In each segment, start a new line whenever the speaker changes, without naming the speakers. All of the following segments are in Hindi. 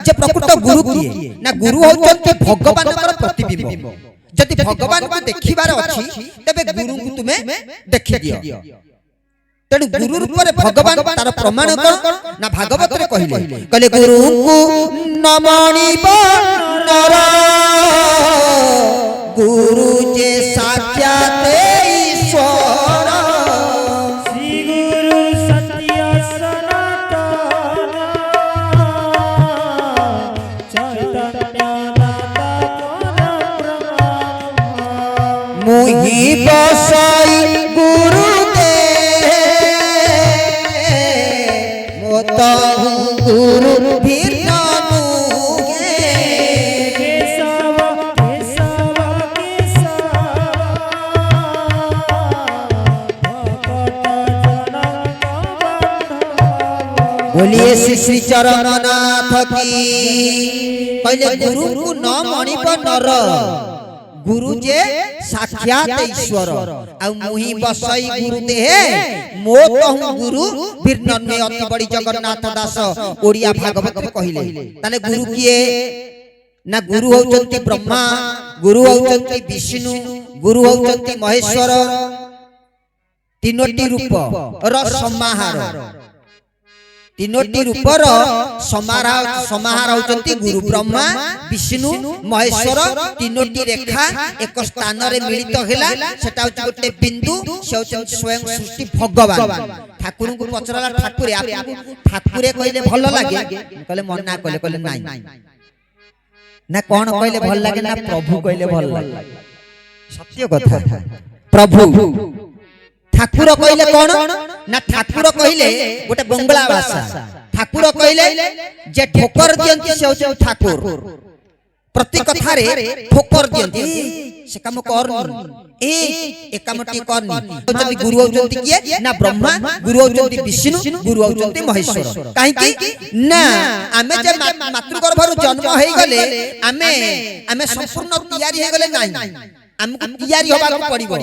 जे प्रकृत गुरु किए ना गुरु होचंती भगवानकर प्रतिबिंब जदि भगवान को देखिबार अछि तबे गुरु को तुमे देखि दियो तेणु गुरु रूप में भगवान तार प्रमाण कौन ना भागवत रे कहले कहले गुरु को नमणिब नर गुरु जे साक्षात ईश्वर
श्री गुरु सत्य सनातन चैतन्य दाता
मुहि बसाई गुरु गुरु भिन्न
केशव केशव केशव भक्त जनक
बोलिए श्री श्री चरणनाथ की कहले गुरु को न मणिप नर गुरु जे साक्षात ईश्वर आ मुहि बसई गुरु देहे मो कहूं गुरु भिन्न में अति बड़ी जगन्नाथ दास ओडिया भागवत में कहले ताले गुरु किए ना गुरु होचंती ब्रह्मा गुरु होचंती विष्णु गुरु होचंती महेश्वर तीनोटी रूप र समाहार तीनोटी रूपर समाहार होचंती गुरु ब्रह्मा विष्णु महेश्वर तीनोटी रेखा एक स्थान रे मिलित हेला सेटा होची गोटे बिंदु से होचंती स्वयं सृष्टि भगवान ठाकुर को पचराला ठाकुरे आपको ठाकुरे कहले भल लागे कहले मना कहले नाही ना कोन कहले भल लागे ना प्रभु कहले भल लागे सत्य कथा प्रभु ठाकुर कहले कोन ना ठाकुर कहले गोटे बंगला भाषा ठाकुर कहले जे ठोकर दियंती से होचे ठाकुर प्रति कथा रे ठोकर दियंती से काम करनी ए कामटी करनी जदि गुरु होचंती किए ना ब्रह्मा गुरु होचंती विष्णु गुरु होचंती महेश्वर काहे कि ना आमे जे मातृगर्भरु जन्म हेई गले आमे संपूर्ण तैयारी हे गले नाही हमको तैयारी होबा को पड़िबो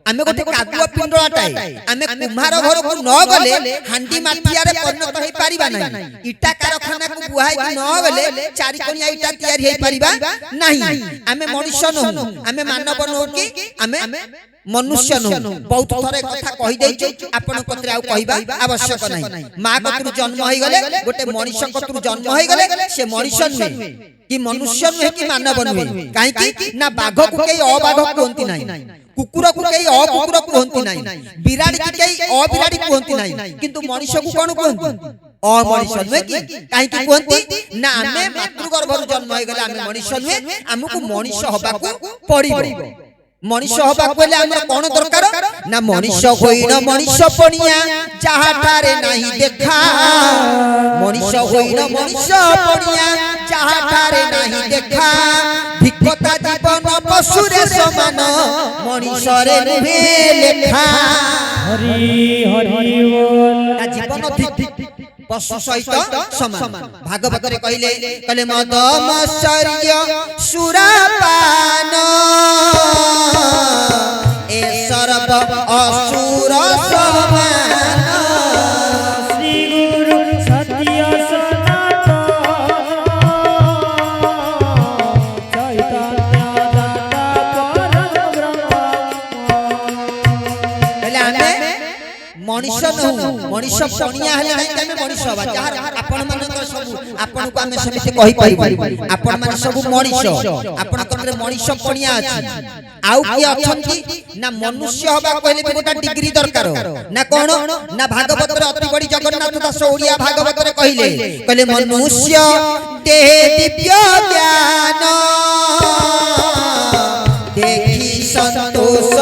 आमे गोटे कादुआ पिंडलाटाए आमे कुम्हार घर को न गले हांडी माटिया रे परिणत होई परिबा नाही इटा कारखाना को बुहाई न गले चारि कोनिया इटा तैयारी होई परिबा नाही आमे मनुष्य न आमे मानव न कि आमे मनुष्य न बहुत थरे कथा कहि दैछु आपण कतरे आ कहिबा आवश्यक नाही मां कतरु जन्म होई गले गोटे मनुष्य कतरु जन्म होई गले से मनुष्य नुहे कि मनुष्य नुहे कि मानव नुहे काहे कि ना बाघ को केई अबाघ कहंती नाही कुकुर को केई अकुकुर कहंती नाही बिराड़ी को केई अबिराड़ी कहंती नाही किंतु मनुष्य को कोन कहंती अमनुष्य नुहे कि काहे कि कहंती ना आमे मातृगर्भरु जन्म होई गले आमे मनुष्य नुहे हमकु मनुष्य होबाकू पड़िबो मनुष्य होबा कोले हमर कोन दरकार ना मनुष्य होई न मनुष्य पणिया जहा ठारे नाही देखा मनुष्य होई न मनुष्य पणिया जहा ठारे नाही देखा भिक्खता जीवन पशु रे समान मनुष्य रे नुहे लेखा
हरि हरि बोल
ना जीवन ठीक पशु सहित समान भागवत रे कहले मद मत्सर्य सुरापान ए सर्व असुर समान
श्री गुरु सत्य सनातन चैतन्य दाता परम
कहले आमे मनुष्य न मनुष्य पणिया हेले नाही आमे मनुष्य बा जहार आपण मानकर सब आपण को आमे समिति कहि परिबा आपण माने सब मनुष्य आपण कतरे मनुष्य पणिया अछि आउ कि अछंती ना मनुष्य होबा कहले भी गोटा डिग्री दरकार ना कोन ना भागवत रे अति बड़ी जगन्नाथ दास ओडिया भागवत रे कहले मनुष्य देह दिव्य ज्ञान देखी संतोष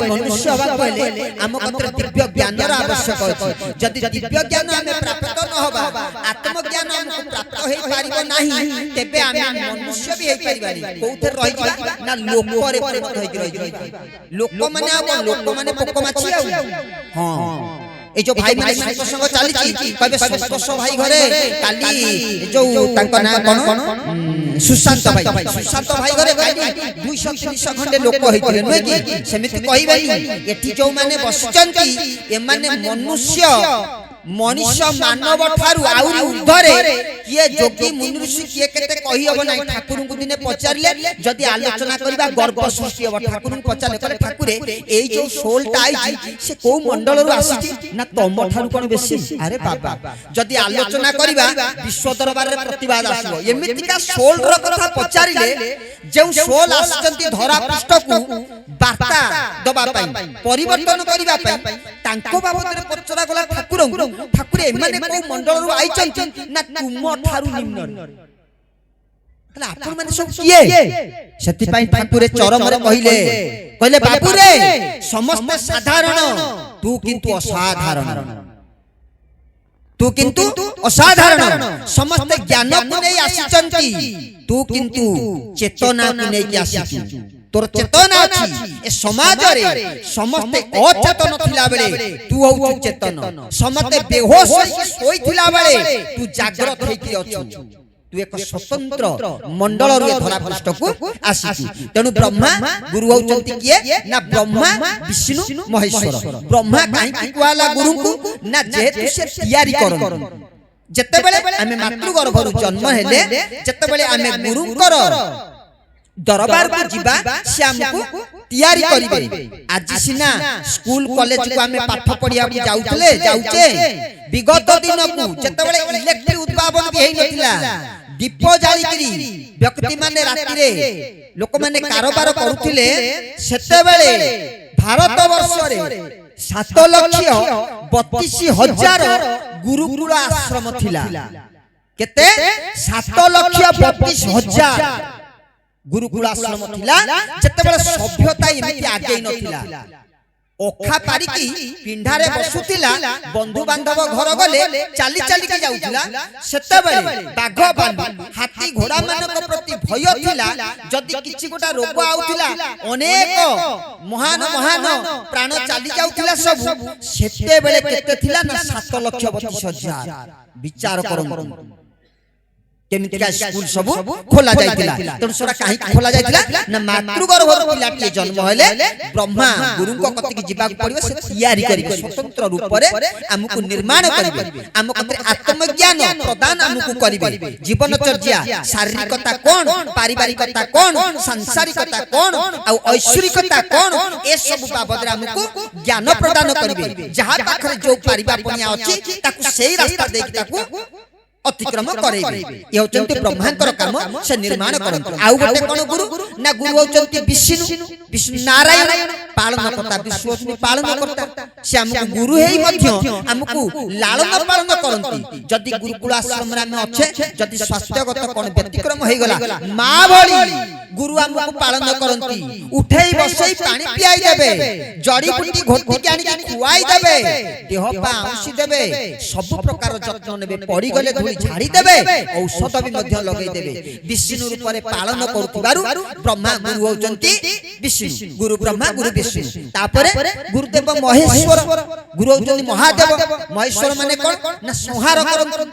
मनुष्य होबा कहले हम कतरे दिव्य ज्ञान रा आवश्यक अछि जदि दिव्य ज्ञान हमें प्राप्त न होबा आत्म ज्ञान हमको प्राप्त होई पारिबो नाही तेबे हमें मनुष्य भी होई पारिबानी कोउथे रहि जा ना लोक रे परिणत होई रहि लोक माने पोक माछी आ हां এই যে ভাই মানে সৎসঙ্গ চালিছি কবে সন্তোষ ভাই ঘরে কালি যে তাଙ୍କ না কোন সুশান্ত ভাই ঘরে কালি 200 300 খଣ୍ଡে লোক হইଥିଲେ নয় কি সেমিতি কইবেনি এটি যে মানে বসচନ୍ତି এমানে मनुष्य मानव ठारू आउरी उर्ध्वरे किए जोगी मुनिऋषि किए केते कहि हबो नै ठाकुर को दिने पचारले जदि आलोचना करबा गर्व सृष्टि हबो ठाकुर को पचारले कहले ठाकुरे एई जो सोलटा आइछि से को मंडल रु आसीछि ना तम ठारू कोन बेसी अरे बाबा जदि आलोचना करबा विश्व दरबार रे प्रतिवाद आसीबो एमितिका सोल रो कथा पचारिले जे सोल आछंती धरा पृष्ठ को वार्ता दबा पाई परिवर्तन करबा पाई तांको बाबत रे पचरा गला ठाकुर ठाकुर एमाने को मंडल रु आइछंती ना तुम ठारू निम्न तला आपण माने सब किए सेति पई ठाकुर चरम रे कहिले बाबू रे समस्त साधारण तू किंतु असाधारण समस्त ज्ञान को नै आसीचंती तू किंतु चेतना को नै आसीची तोर चेतना अछि ए समाज रे समस्त अचेतन थिला बेले तू हउ चेतन समस्त बेहोश होई थिला बेले तू जागृत हेकी अछु तू एक स्वतंत्र मंडल रे धरा पृष्ठ को आसीची तेनु ब्रह्मा गुरु होचंती किए ना ब्रह्मा विष्णु महेश्वर ब्रह्मा काहे की कुआला गुरु को ना जेतु से तैयारी करन जत्ते बेले आमे मातृ गर्भ रु जन्म हेले जत्ते बेले आमे गुरु कर दरबार को जीवा से हमको तैयारी करिबे आज सिना स्कूल कॉलेज को हमें पाठ पढ़िया जाउचे विगत दिन को जत्ते बेले इलेक्ट्रिक उत्पादन भी हेइ नथिला दीप जाली करी व्यक्ति माने राति रे लोक माने कारोबार करूथिले सेते बेले भारत वर्ष रे 7,32,000 गुरुकुल आश्रम थिला केते 7,32,000 गुरुकुल आश्रम थिला जते बेले सभ्यता एमिति आगे नथिला ओखा पारिकी पिंढारे बसुथिला बंधु बांधव घर गले चाली चाली के जाउथिला सेते बेले बाघ बांधु हाथी घोड़ा मानक प्रति भय थिला जदि किछि गोटा रोग आउथिला अनेक महान प्राण चाली जाउथिला सब सेते बेले केते थिला ना 7,32,000 विचार करन केमितिका स्कूल सब खोला जायतिला तन सोरा काहे खोला जायतिला ना मातृ गर्भ पिलाटी जन्म हेले ब्रह्मा गुरु को कति की जीवा पड़िबो से तैयारी करिबे स्वतंत्र रूप रे हमकु निर्माण करिबे हम कते आत्मज्ञान प्रदान हमकु करिबे जीवनचर्या शारीरिकता कोन पारिवारिकता कोन सांसारिकता कोन आ ऐश्वरिकता कोन ए सब बाबद रे हमकु ज्ञान प्रदान करिबे जहा पाखरे जो पारिबा पनिया अछि ताकु सेही रास्ता देख ताकु अतिक्रम करेबे ये होचंती ब्रह्मांकर काम से निर्माण करंतु आउ गोटे कोन गुरु ना गुरु होचंती विष्णु नारायण पालन करता विश्वस्मि पालन करता से हमकु गुरु हेई मध्य हमकु लालन पालन करंती जदि गुरुकुल आश्रम रे हम अच्छे जदि स्वास्थ्यगत कोन व्यतिक्रम हेई गला मां भली गुरु हमकु पालन करंती उठेई बसई पानी पियाई देबे जड़ी बूटी घोटी के आनी खुआई देबे देह पा औषधि देबे सब प्रकार जत्न नेबे पड़ी गले झाड़ी देबे औषध भी मध्य लगई देबे विष्णु रूप रे पालन करतुबारु ब्रह्मा गुरु होचंती विष्णु गुरु ब्रह्मा गुरु विष्णु तापरे गुरुदेव महेश्वर गुरु होचंती महादेव महेश्वर माने कोन ना संहार करंती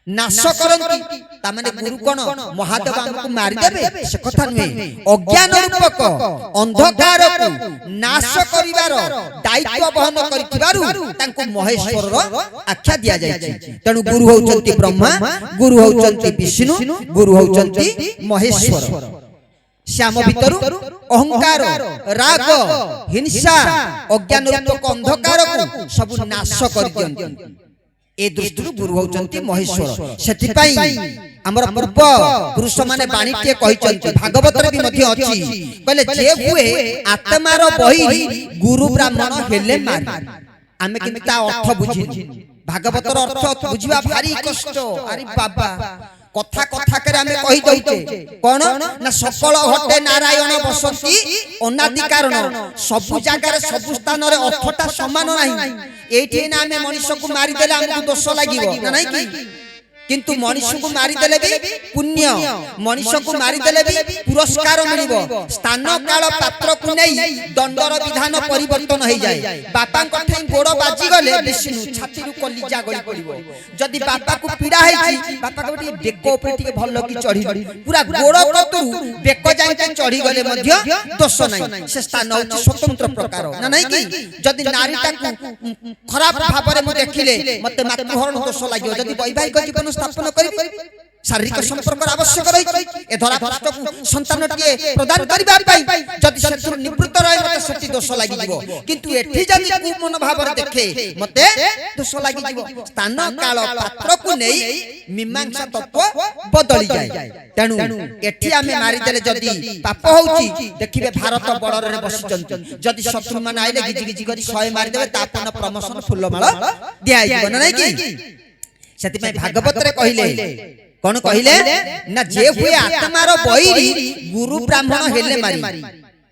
नाश करंती ता माने गुरु कोन महादेव हमकु मारि देबे से कथा नुहे अज्ञान रूपक अंधकार को नाश करिवार दायित्व बहन करितिबारु तांको महेश्वर रो आख्या दिया जायछि तनु गुरु होचंती ब्रह्मा गुरु होचंती विष्णु गुरु होचंती महेश्वर श्याम भीतर अहंकार राग हिंसा अज्ञान रूपक अंधकार को सब नाश कर दियंती ए दृष्टि गुरु होचंती महेश्वर सेति पई हमर पूर्व पुरुष माने बाणी के कहिचंती भागवत रे भी मध्य अछि कहले जे हुए आत्मार बहि गुरु ब्राह्मण हेले मार आमे किंता अर्थ बुझी भागवतर अर्थ बुझिबा भारी कष्ट अरे बाबा कथा कथा करे हमें कहि दउते कोन ना सकल हटे नारायण बसंती अनादि कारण सब जगह रे सब स्थान रे अर्थटा समान नाही एठी ना हमें मनुष्य को मारि देला हमको दोष लागिवो ना नाही কিন্তু ମଣିଷକୁ ମାରିଦେଲେ ବି ପୁଣ୍ୟ, ମଣିଷକୁ ମାରିଦେଲେ ବି ପୁରସ୍କାର ମିଳିବ। ସ୍ଥାନ କାଳ ପାତ୍ରକୁ ନେଇ ଦଣ୍ଡର ବିଧାନ ପରିବର୍ତ୍ତନ ହେଇଯାଏ। ବାପାଙ୍କ ଠାଇଁ ଗୋଡ଼ ବାଜିଗଲେ ବିଷ୍ଣୁ ଛାତିରୁ କଲିଜା ଗଳି ପଡ଼ିବ। ଯଦି ବାପାକୁ ପୀଡ଼ା ହେଇଛି, ବାପା କହିବ ଟିକେ ବେକ ଉପରେ ଟିକେ ଭଲ କି ଚଢ଼ି, ପୁରା ଗୋଡ଼ କତରୁ ବେକ ଯାଏଁ ଚଢ଼ିଗଲେ ମଧ୍ୟ ଦୋଷ ନାହିଁ। ସେ ସ୍ଥାନ ହେଉଛି ସ୍ୱତନ୍ତ୍ର ପ୍ରକାର ନା ନାହିଁ କି? ଯଦି ନାରୀଟାକୁ ଖରାପ ଭାବରେ ମୁଁ ଦେଖିଲେ ମତେ ମାତୃହରଣ ଦୋଷ ଲାଗିବ। ଯଦି ବୈବାହିକ ଜୀବନ ସ୍ଥାପନ କରିବି, ଶାରୀରିକ ସମ୍ପର୍କର ଆବଶ୍ୟକ ରହିଛି, ଏ ଧରାପୃଷ୍ଠକୁ ସନ୍ତାନଟିଏ ପ୍ରଦାନ କରିବା ପାଇଁ ଯଦି ସେଥିରୁ ନିବୃତ୍ତ ରହେ ମତେ ସେଠି ଦୋଷ ଲାଗିଯିବ। କିନ୍ତୁ ଏଠି ଯଦି କୁମନ ଭାବରେ ଦେଖେ ମତେ ଦୋଷ ଲାଗିଯିବ। ସ୍ଥାନ କାଳ ପାତ୍ରକୁ ନେଇ ମୀମାଂସା ତତ୍ତ୍ୱ ବଦଳି ଯାଏ। ତେଣୁ ଏଠି ଆମେ ମାରିଦେଲେ ଯଦି ପାପ ହଉଛି, ଦେଖିବେ ଭାରତ ବର୍ଡରରେ ବସିଛନ୍ତି, ଯଦି ଶତ୍ରୁମାନେ ଆଇଲେ ଗିଜି ଗିଜି କରି 100 ମାରିଦେବେ, ତାପରେ ପ୍ରମୋଶନ ଫୁଲମାଳ ଦିଆଯିବ ନା ନାଇଁ କି? ସେଥିପାଇଁ ଭାଗବତରେ କହିଲେ କଣ କହିଲେ ନା, ଯେ ହୁଏ ଆତ୍ମାର ବୈରୀ ଗୁରୁ ବ୍ରାହ୍ମଣ ହେଲେ ମାରି।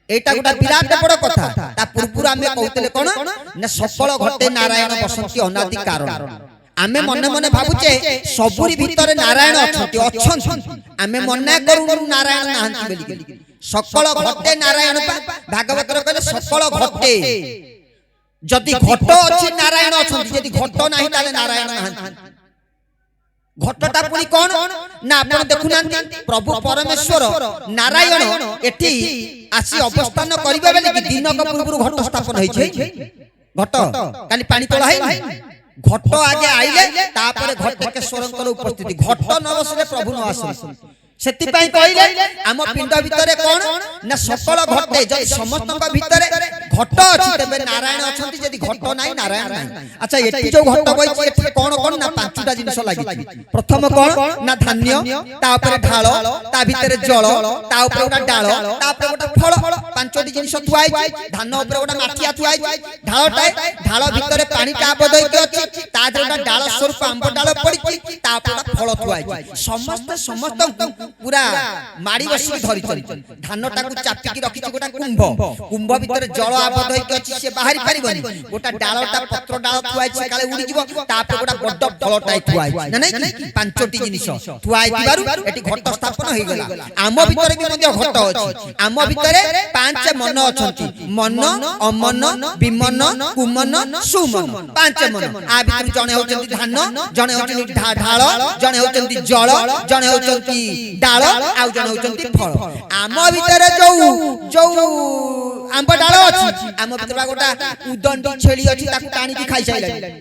এইটা গোটা বিরাট বড় কথা। তা পূর্বରୁ ଆମେ কହୁଥିଲେ কোন না সকল ঘটে নারায়ণ বসନ୍ତି অনাদি কারণ। ଆମେ মনে মনে ভাবুছে সবুরি ভিতরে নারায়ণ অছন্তি, ଆମେ মনে করুন নারায়ণ নাহাନ୍ତି বলি। সকল ঘটে নারায়ণ, ভাগবতর কইলে সকল ঘটে। যদি ঘট ଅଛି নারায়ণ অছন্তি, যদি ঘট নাই তাহলে নারায়ণ নাহাନ୍ତି। ঘটটা পুনি কোন না আপন দেখুনান্তি, প্রভু পরমেশ্বর নারায়ণ এটি আসি অবস্থান করিবে বেলে কি দিনক পূর্বରୁ ঘট স্থাপন হইছে। ঘট কালি পানি তোলা হয়, ঘট আগে আইলে তারপরে ঘটকেশ্বরଙ୍କର উপস্থিতি। ঘট ন বসলে প্রভু ন আসে। ସେଥିପାଇଁ କହିଲେ ଆମ ପିଣ୍ଡ ଭିତରେ କଣ ନା ସକଳ ଘଟେ। ଯଦି ସମସ୍ତଙ୍କ ଭିତରେ ଘଟ ଅଛି ତେବେ ନାରାୟଣ ଅଛନ୍ତି, ଯଦି ଘଟ ନାହିଁ ନାରାୟଣ ନାହିଁ। ଆଚ୍ଛା, ଏଠି ଯୋଉ ଘଟ ବଇଛି ଏଠି କଣ କଣ ନା 5ଟା ଜିନିଷ ଲାଗିଛି। ପ୍ରଥମ କଣ ନା ଧାନ୍ୟ, ତା ଉପରେ ଢାଳ, ତା ଭିତରେ ଜଳ, ତା ଉପରେ ଗୋଟେ ଡାଳ, ତା ଉପରେ ଗୋଟେ ଫଳ। 5ଟି ଜିନିଷ ଥୁଆ ହେଇଛି। ଧାନ ଉପରେ ଗୋଟେ ମାଠିଆ ଥୁଆ ହେଇଛି, ଢାଳଟାଏ, ଢାଳ ଭିତରେ ପାଣିଟା ଆବଦ୍ଧ ହେଇକି ଅଛି, ତା ଦେହରେ ଗୋଟେ ଡାଳ ସ୍ୱରୂପ ଆମ୍ବ ଡାଳ ପଡିଛି, ତା ଉପରେ ଗୋଟେ ଫଳ ଥୁଆ ହେଇଛି। ସମସ୍ତଙ୍କୁ পুরা মাড়ি বসিকি ধরিଛନ୍ତି। ধানটাକୁ চাপিকি রখিছি গোটা কুম্ভ, কুম্ভ ভিতরে জল আবদ্ধ হইকি ଅଛି, সে বাহারি পারিবনি। গোটা ডালটা পত্র ডাল থুয়াইছে কালে উড়ি যাব, তারপরে গোটা বড় ফলটাই থুয়াইছে না নাই কি? 5টি জিনিস থুয়াইতিবারু এটি ঘট স্থাপন হই গলা। আম ভিতরে বি মধ্যে ঘট আছে। আম ভিতরে 5 মন অছন্তি, মন, অমন, বিমন, কুমন, সুমন। 5 মন। আ ভিতরে জনে হউଛନ୍ତି ধান, জনে হউଛନ୍ତି ঢাল, জনে হউଛନ୍ତି জল, জনে হউଛନ୍ତି ডাল, ଆଉ ଜଣେ ହଉଛନ୍ତି ଫଳ। ଆମ ଭିତରେ ଯୋଉ ଆମ୍ବ ଡାଳ ଅଛି, ଆମ ଭିତରେ ଗୋଟା ଉଦଣ୍ଡି ଛେଳି ଅଛି, ତାକୁ ଟାଣିକି ଖାଇସାଇଲାଣି।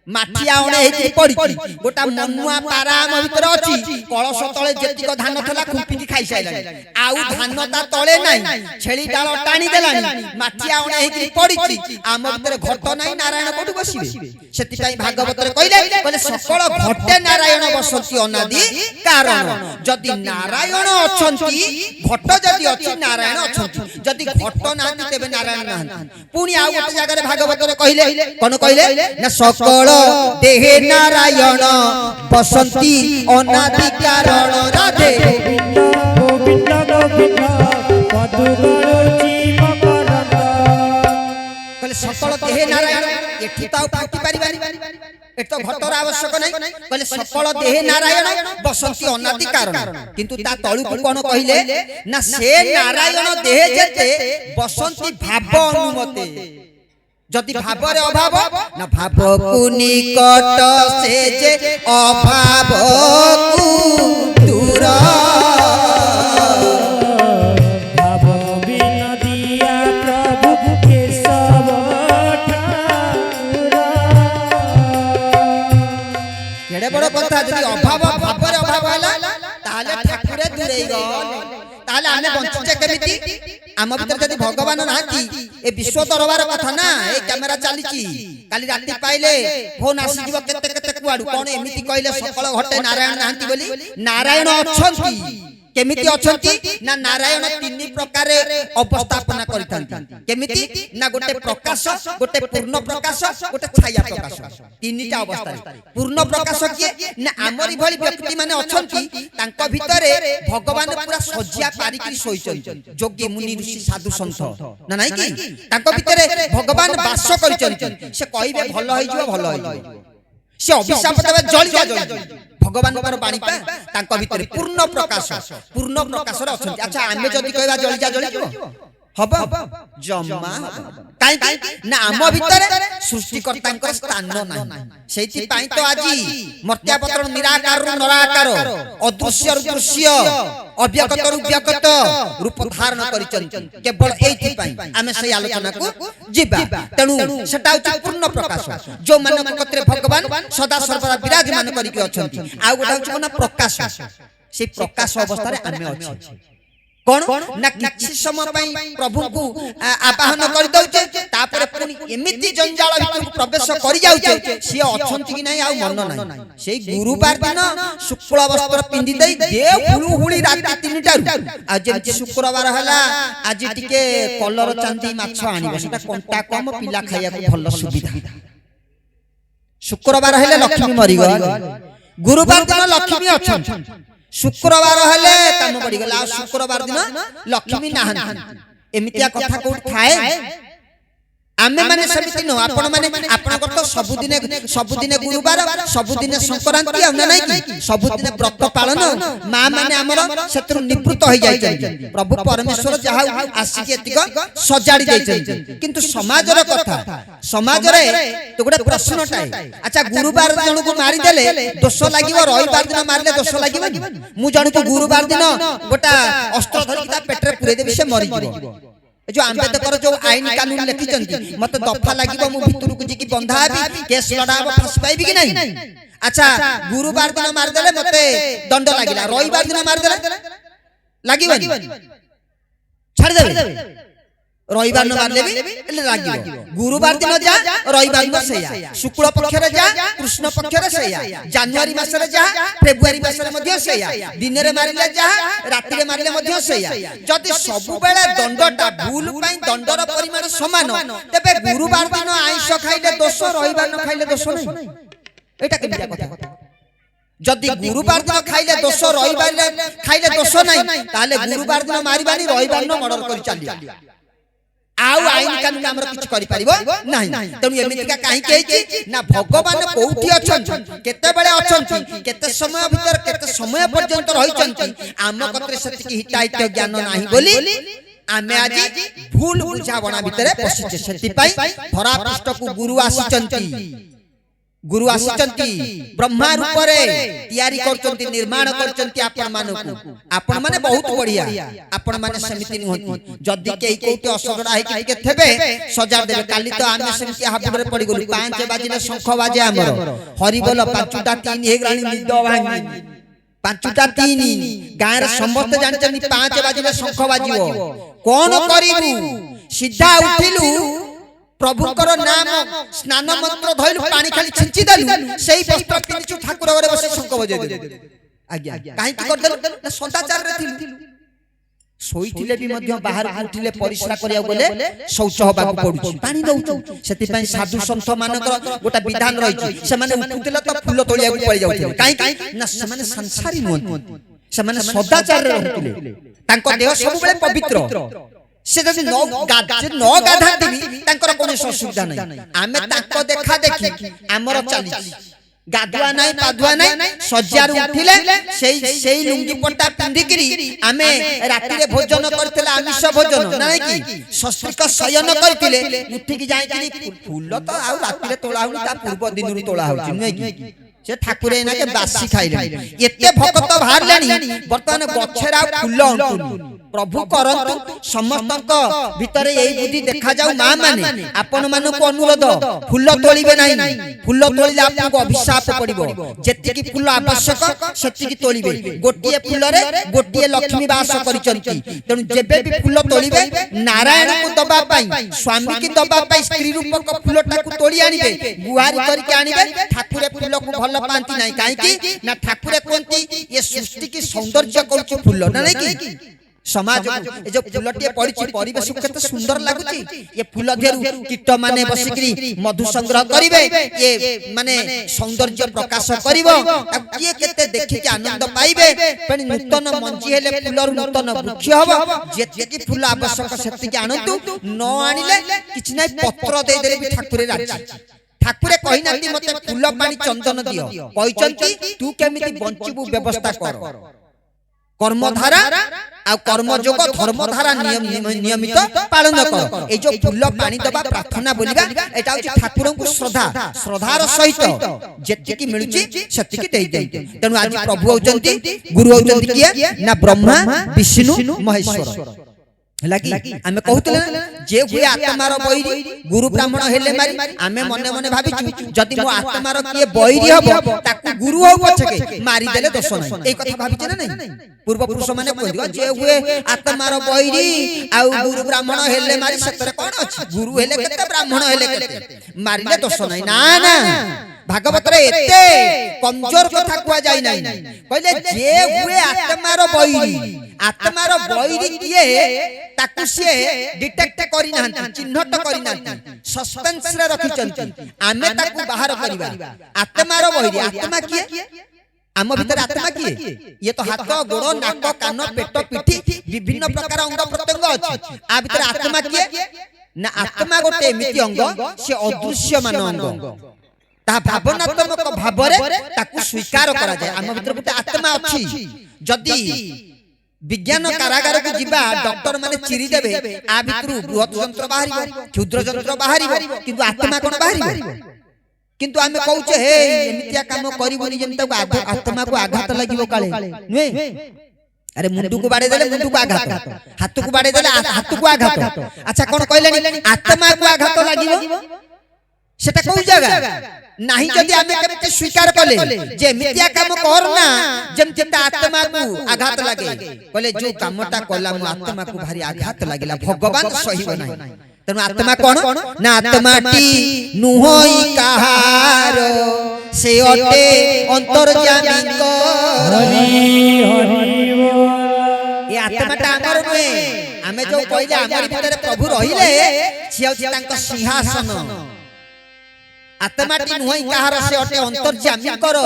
ମାଠିଆ ଅଣେ ହେଇକି ପଡିଛି। ଗୋଟା ମନୁଆ ପାରା ଆମ ଭିତରେ ଅଛି, କଳସ ତଳେ ଯେତିକ ଧାନ ଥିଲା ଖୁମ୍ପିକି ଖାଇସାଇଲାଣି। ଆଉ ଧାନ ତା ତଳେ ନାହିଁ, ଛେଳି ଡାଳ ଟାଣି ଦେଲାଣି, ମାଠିଆ ଅଣେ ହେଇକି ପଡିଛି। ଆମ ଭିତରେ ଘଟ ନାହିଁ, ନାରାୟଣ କୋଉଠି ବସିବେ? ସେଥିପାଇଁ ଭାଗବତରେ କହିଲେ সকল ঘটে নারায়ণ বসନ୍ତି অনাদি কারণ। যদি নারায়ণ অছନ୍ତି, ঘট যদি ଅଛି নারায়ণ অছନ୍ତି, যদি ঘট নাহাନ୍ତି তেবে নারায়ণ নাহাନ୍ତି। পুনি ଆଉ ଗୋଟେ জায়গাରେ ভাগবତରେ କହିଲେ কোন କହିଲେ না সকল দেহে নারায়ণ বসନ୍ତି অনাদি কারণ। রাধে
গোবিন্দ গোবিন্দ পদু গড়ুচি মকরন্দ।
কলে সকল দেহে নারায়ণ, এটি তো পাটি পারিবানি, এত ঘটর আবশ্যক নাই। কলে সকল দেহে নারায়ণ বসନ୍ତି অনাদি কারণ। কিন্তু তা তলুকু কোন কহিলে না সে নারায়ণ দেহে যেতে বসନ୍ତି ভাব অনুমতে। যদি ভাবরে অভাব না ভাবকু নিকট সে যে অভাবকু দূর।
ভাব বিনোদিয়া প্রভু কেশব ঠাকুর।
কেড়ে বড় কথা, যদি অভাব ভাবরে অভাব হলা তাহলে ঠাকুরে দূরেই গল। তাহলে আমি বঞ্চিছে কেমিতি? আম ভিতরে যদি ভগবান নাহাନ୍ତି, এ বিশ্ব দরবার কথা না, এই ক্যামেরা চালিছি, কালি রাতি পাইলে ফোন আসিଯିବ কেতে কেতে কুয়াড়ু। কোন এমিতি কইলে সকল ঘটে নারায়ণ নাহাନ୍ତି বলি? নারায়ণ অছନ୍ତି। কেমিতি অছନ୍ତି না নারায়ণ 3 প্রকারে অবস্থাপনা করিথাନ୍ତି। কেমিতি না গোটে প্রকাশ, গোটে পূর্ণ প্রকাশ, গোটে ছায়া প্রকাশ। 3টা অবস্থা। পূর্ণ প্রকাশ কিয়ে না আমরি ভଳି ব্যক্তি মানে অছନ୍ତି, তাঙ্ক ভিতরে ভগবান পুরা সজ্জা পারিকি শোইଛନ୍ତି। যোগী মুনি ঋষি সাধু সন্ত না নাই কি? তাঙ্ক ভিতরে ভগবান বাস করিଛନ୍ତି। সে কইবে ভাল হইଯିବ, ভাল হইଯିବ। সে অভিশাপ দেবে জলি যা। भगवान बाणी पा तांको भितर पूर्ण प्रकाश रे अछंती। अच्छा आमे जदी कहबा जली जीवो हब जम्मा काई ना आम भितर सृष्टिकर्ता स्थान नाही सेति पाई तो आजी मर्त्यापत्र निराकार नराकार अदृश्य दृश्य अव्यक्त व्यक्त रूप धारण करिचंती केवल एथि पाई आमे से आलोचना को जिबा। तेनु सेटा होची पूर्ण प्रकाश जो मानक कत्रे भगवान सदा सर्वदा विराजमान करिक अछंती। आ गोटा होची कोना प्रकाश से प्रकाश अवस्था रे आमे अछि कोन ना किछि समय पई प्रभु को आवाहन कर दउचे तापर पुनी एमिति जंजाल भितर प्रवेश करि जाउचे से अछंती कि नाही आ मन नाही। सेई गुरुवार दिन शुक्ल वस्त्र पिंदी दई दे फुलुहुली राति 3 आ जे शुक्रवार हला आज टिके कलर चांदी माछ आनिबो सेटा कंटा कम पिला खाइया को भल सुविधा। शुक्रवार हेले लक्ष्मी मरि गई गुरुवार दिन लक्ष्मी अछन शुक्रवार हेले काम बढ़ी गला शुक्रवार दिन लक्ष्मी नाहन एमितिया कथा कोठ थाए आमे माने समिति न आपण माने आपण तो सबुदिने गुरुवार सबुदिने संक्रांति आ नै कि सबुदिने व्रत पालन मां माने हमर शत्रु निवृत्त हो जाय छै प्रभु परमेश्वर जहा आसी के एतिक सजाडी दै छै। किंतु समाज रो कथा समाज रे तो गोटे प्रश्न टाए अच्छा गुरुवार जण को मारी देले दोष लागिवो रविवार दिन मारले दोष लागिवो मु जण को गुरुवार दिन गोटा अस्त्र धरि ता पेटरे पुरे देबे से मरि जीवो। जो आंबेडकर जो आईन कानून लिखिचंती मत दफा लागिवो मु भितर को जिकी बंधा आबी केस लडाबो फास पाइबी कि नहीं। अच्छा गुरुवार दिन मार देले मते दंड लागिला रविवार दिन मार देले लागिवो छाड़ देबे रविवार न मार देबे एले लागिवो गुरुवार दिन जा रविवार दिन सेया शुक्ल पक्ष रे जा कृष्ण पक्ष रे सेया जनवरी मास रे जा फेब्रुआरी मास रे मध्ये सेया दिन रे मारिले जा राति रे मारिले मध्ये सेया। जदि सब बेले दंडटा भूल पई दंडर परिमाण समान तबे गुरुवार दिन आइंस खाइले दोष रविवार न खाइले दोष नै एटा केमिया कथा। जदि गुरुवार दिन खाइले दोष रविवार खाइले दोष नै ताले गुरुवार दिन मारिबानी रविवार न मर्डर करि चालिया आउ आईन कानून हमर किछ करि परिबो नाही। तनु एमितिका काहे केछि ना भगवान कोउठी अछन केते बेले अछन केते समय भीतर केते समय पर्यंत रहिचंती आम कत्रे सतिकी हिताहित ज्ञान नाही बोली आमे आजी भूल बुझावना भीतर पसिछे सेति पई धरा पृष्ठ को गुरु आसीचंती ब्रह्मा रूप रे तयारी करचंती निर्माण करचंती आपण माने बहुत बढ़िया आपण माने समिति नहती जदी केई कोटी असगडा है कि के थेबे सजा देबे काली तो आमे समिति हाबुरे पड़ी गलु 5 बाजिले शंख बाजे हमर हरिबोल 5टा 3 हे ग्राणी निद भांगी 5टा 3 गाय रे समस्त जानचंती 5 बाजिले शंख बाजिवो कोन करिवु सीधा उठिलु प्रभुकर नाम स्नान मंत्र धइलु पानी खाली छिंची देलु सेही वस्त्र पिनिचु ठाकुर घरे बसी शंख बजे देलु आज्ञा काहे की कर देलु ना सदाचार रे थिलु सोइथिले भी मध्य बाहर उठिले परिश्रा करिया बोले शौच होबा को पडुची पानी दउचु सेति पई साधु संत मानकर गोटा विधान रहिची से माने उठुतिले तो फूल तोलिया को पड़ी जाउथिले काहे ना से माने संसारी नहु से माने सदाचार रे रहथिले तांको देह सब बेले पवित्र से जदि न गाधा दिबी तांकर कोन असुविधा नै आमे तांको देखा देखि हमर चली गाधुआ नै पाधुआ नै सज्जार उठिले सेई लुंगी पट्टा पिंधिकरी आमे राति रे भोजन करथिले आमिष भोजन नै कि सस्तिक शयन करथिले उठी कि जाई कि फूल तो आ राति रे तोला हुनी ता पूर्व दिन रु तोला होची नै कि से ठाकुर एना के बासी खाइले एते भक्त बाहरलेनी वर्तमान गछरा फूल अंतुनी प्रभु करंतु समस्तक भितरे एई बुद्धि देखा जाऊ मां माने आपण मानको अनुरोध फूल तोलिबे नाही फूल तोलिले आपको अभिशाप पड़िबो जेति की फूल आवश्यक सेति की तोलिबे गोटिए फूल रे गोटिए लक्ष्मी वास करिचंती तेनु जेबे भी फूल तोलिबे नारायण को दबा पाई स्वामी की दबा पाई स्त्री रूपक फूलटा को तोली आनिबे गुहारी करके आनिबे ठाकुर फूल को भल पांती नाही काहे की ना ठाकुर कोंती ये सृष्टि की सौंदर्य करछु फूल ना नहीं की समाज ए जो फूलटिए पड़िछि परिवेश केते सुंदर लागुछि ये फूल धेरु कीट माने बसिकरी मधु संग्रह करिवे ये माने सौंदर्य प्रकाश करिवो किए केते देखि के आनंद पाइबे पण नूतन मंजी हेले फूलर नूतन वृक्ष हबो जेते की फूल आवश्यक सेति के आनंतु न आनिले किछ नै पत्र दे देले भी ठाकुरे राजी ठाकुरे कहि नाती मते फूल पानी चंदन दियो कहचंती तू केमिति बंचिबु व्यवस्था कर कर्मधारा आ कर्मयोग धर्मधारा नियमित पालन कर ए जो फूल पानी दबा प्रार्थना बोलिबा एटा होची ठाकुरन को श्रद्धार सहित जेतिकी मिलुची सेतिकी देई देई तेनु आज प्रभु होचंती गुरु होचंती किए ना ब्रह्मा विष्णु महेश्वर लागी आमे कहतले जे हुए आत्मार बैरी गुरु ब्राह्मण हेले मारी आमे मने मने भाबिचु जदि मो आत्मार किए बैरी हबो ताकू गुरु हो पछके मारी देले दोष नै ए कथा भाबिचे ना नै पूर्व पुरुष माने कहदियो जे हुए आत्मार बैरी आ गुरु ब्राह्मण हेले मारी सतरे कोन अछि गुरु हेले केते ब्राह्मण हेले केते मारिले दोष नै ना ना भागवत रे एते कमजोर कथा कुआ जाई नै कहले जे हुए आत्मार बैरी किए ताकू से डिटेक्ट करि नाहंती चिन्हट करि नाहंती सस्पेंस रे रखि चंती आमे ताकू बाहर करिबा आत्मार बैरी आत्मा किए आम भीतर आत्मा किए ये तो हाथ गोड़ नाक कान पेट पिठी विभिन्न प्रकार अंग प्रत्यंग अछि आ भीतर आत्मा किए ना आत्मा गोटे एमिति अंग से अदृश्यमान अंग ता भावनात्मक भाबरे ताकू स्वीकार करा जाय आम भीतर गोटे आत्मा अछि जदी विज्ञान कारागार को जिबा डॉक्टर माने चिरी देबे आ भितरु बृहत यंत्र बाहरिबो क्षुद्र यंत्र बाहरिबो किंतु आत्मा कोन बाहरिबो किंतु आमे कहूचे हे एमितिया काम करिवनी जेंता आत्मा को आघात लागिवो काले नुए अरे मुंडू को बाडे देले मुंडू को आघात हाथ को बाडे देले हाथ को आघात अच्छा कोन कहलेनी आत्मा को आघात लागिवो सेटा कोन जगह नाही जदि आमे केते स्वीकार कले जे मिथ्या काम करना जेमते आत्मा को आघात लागे कहले जो कामटा कला मो आत्मा को भारी आघात लागिला भगवान सहिब नाही तेनु आत्मा कोन ना आत्माटी नुहई कहार से अटे अंतर्यामी को हरि हरि बोल ए आत्माटा हमर नुए आमे जो कहले हमर भीतर प्रभु रहिले सिया तांको सिंहासन आत्माटी नुहई कहार से अटे अंतर्यामी करो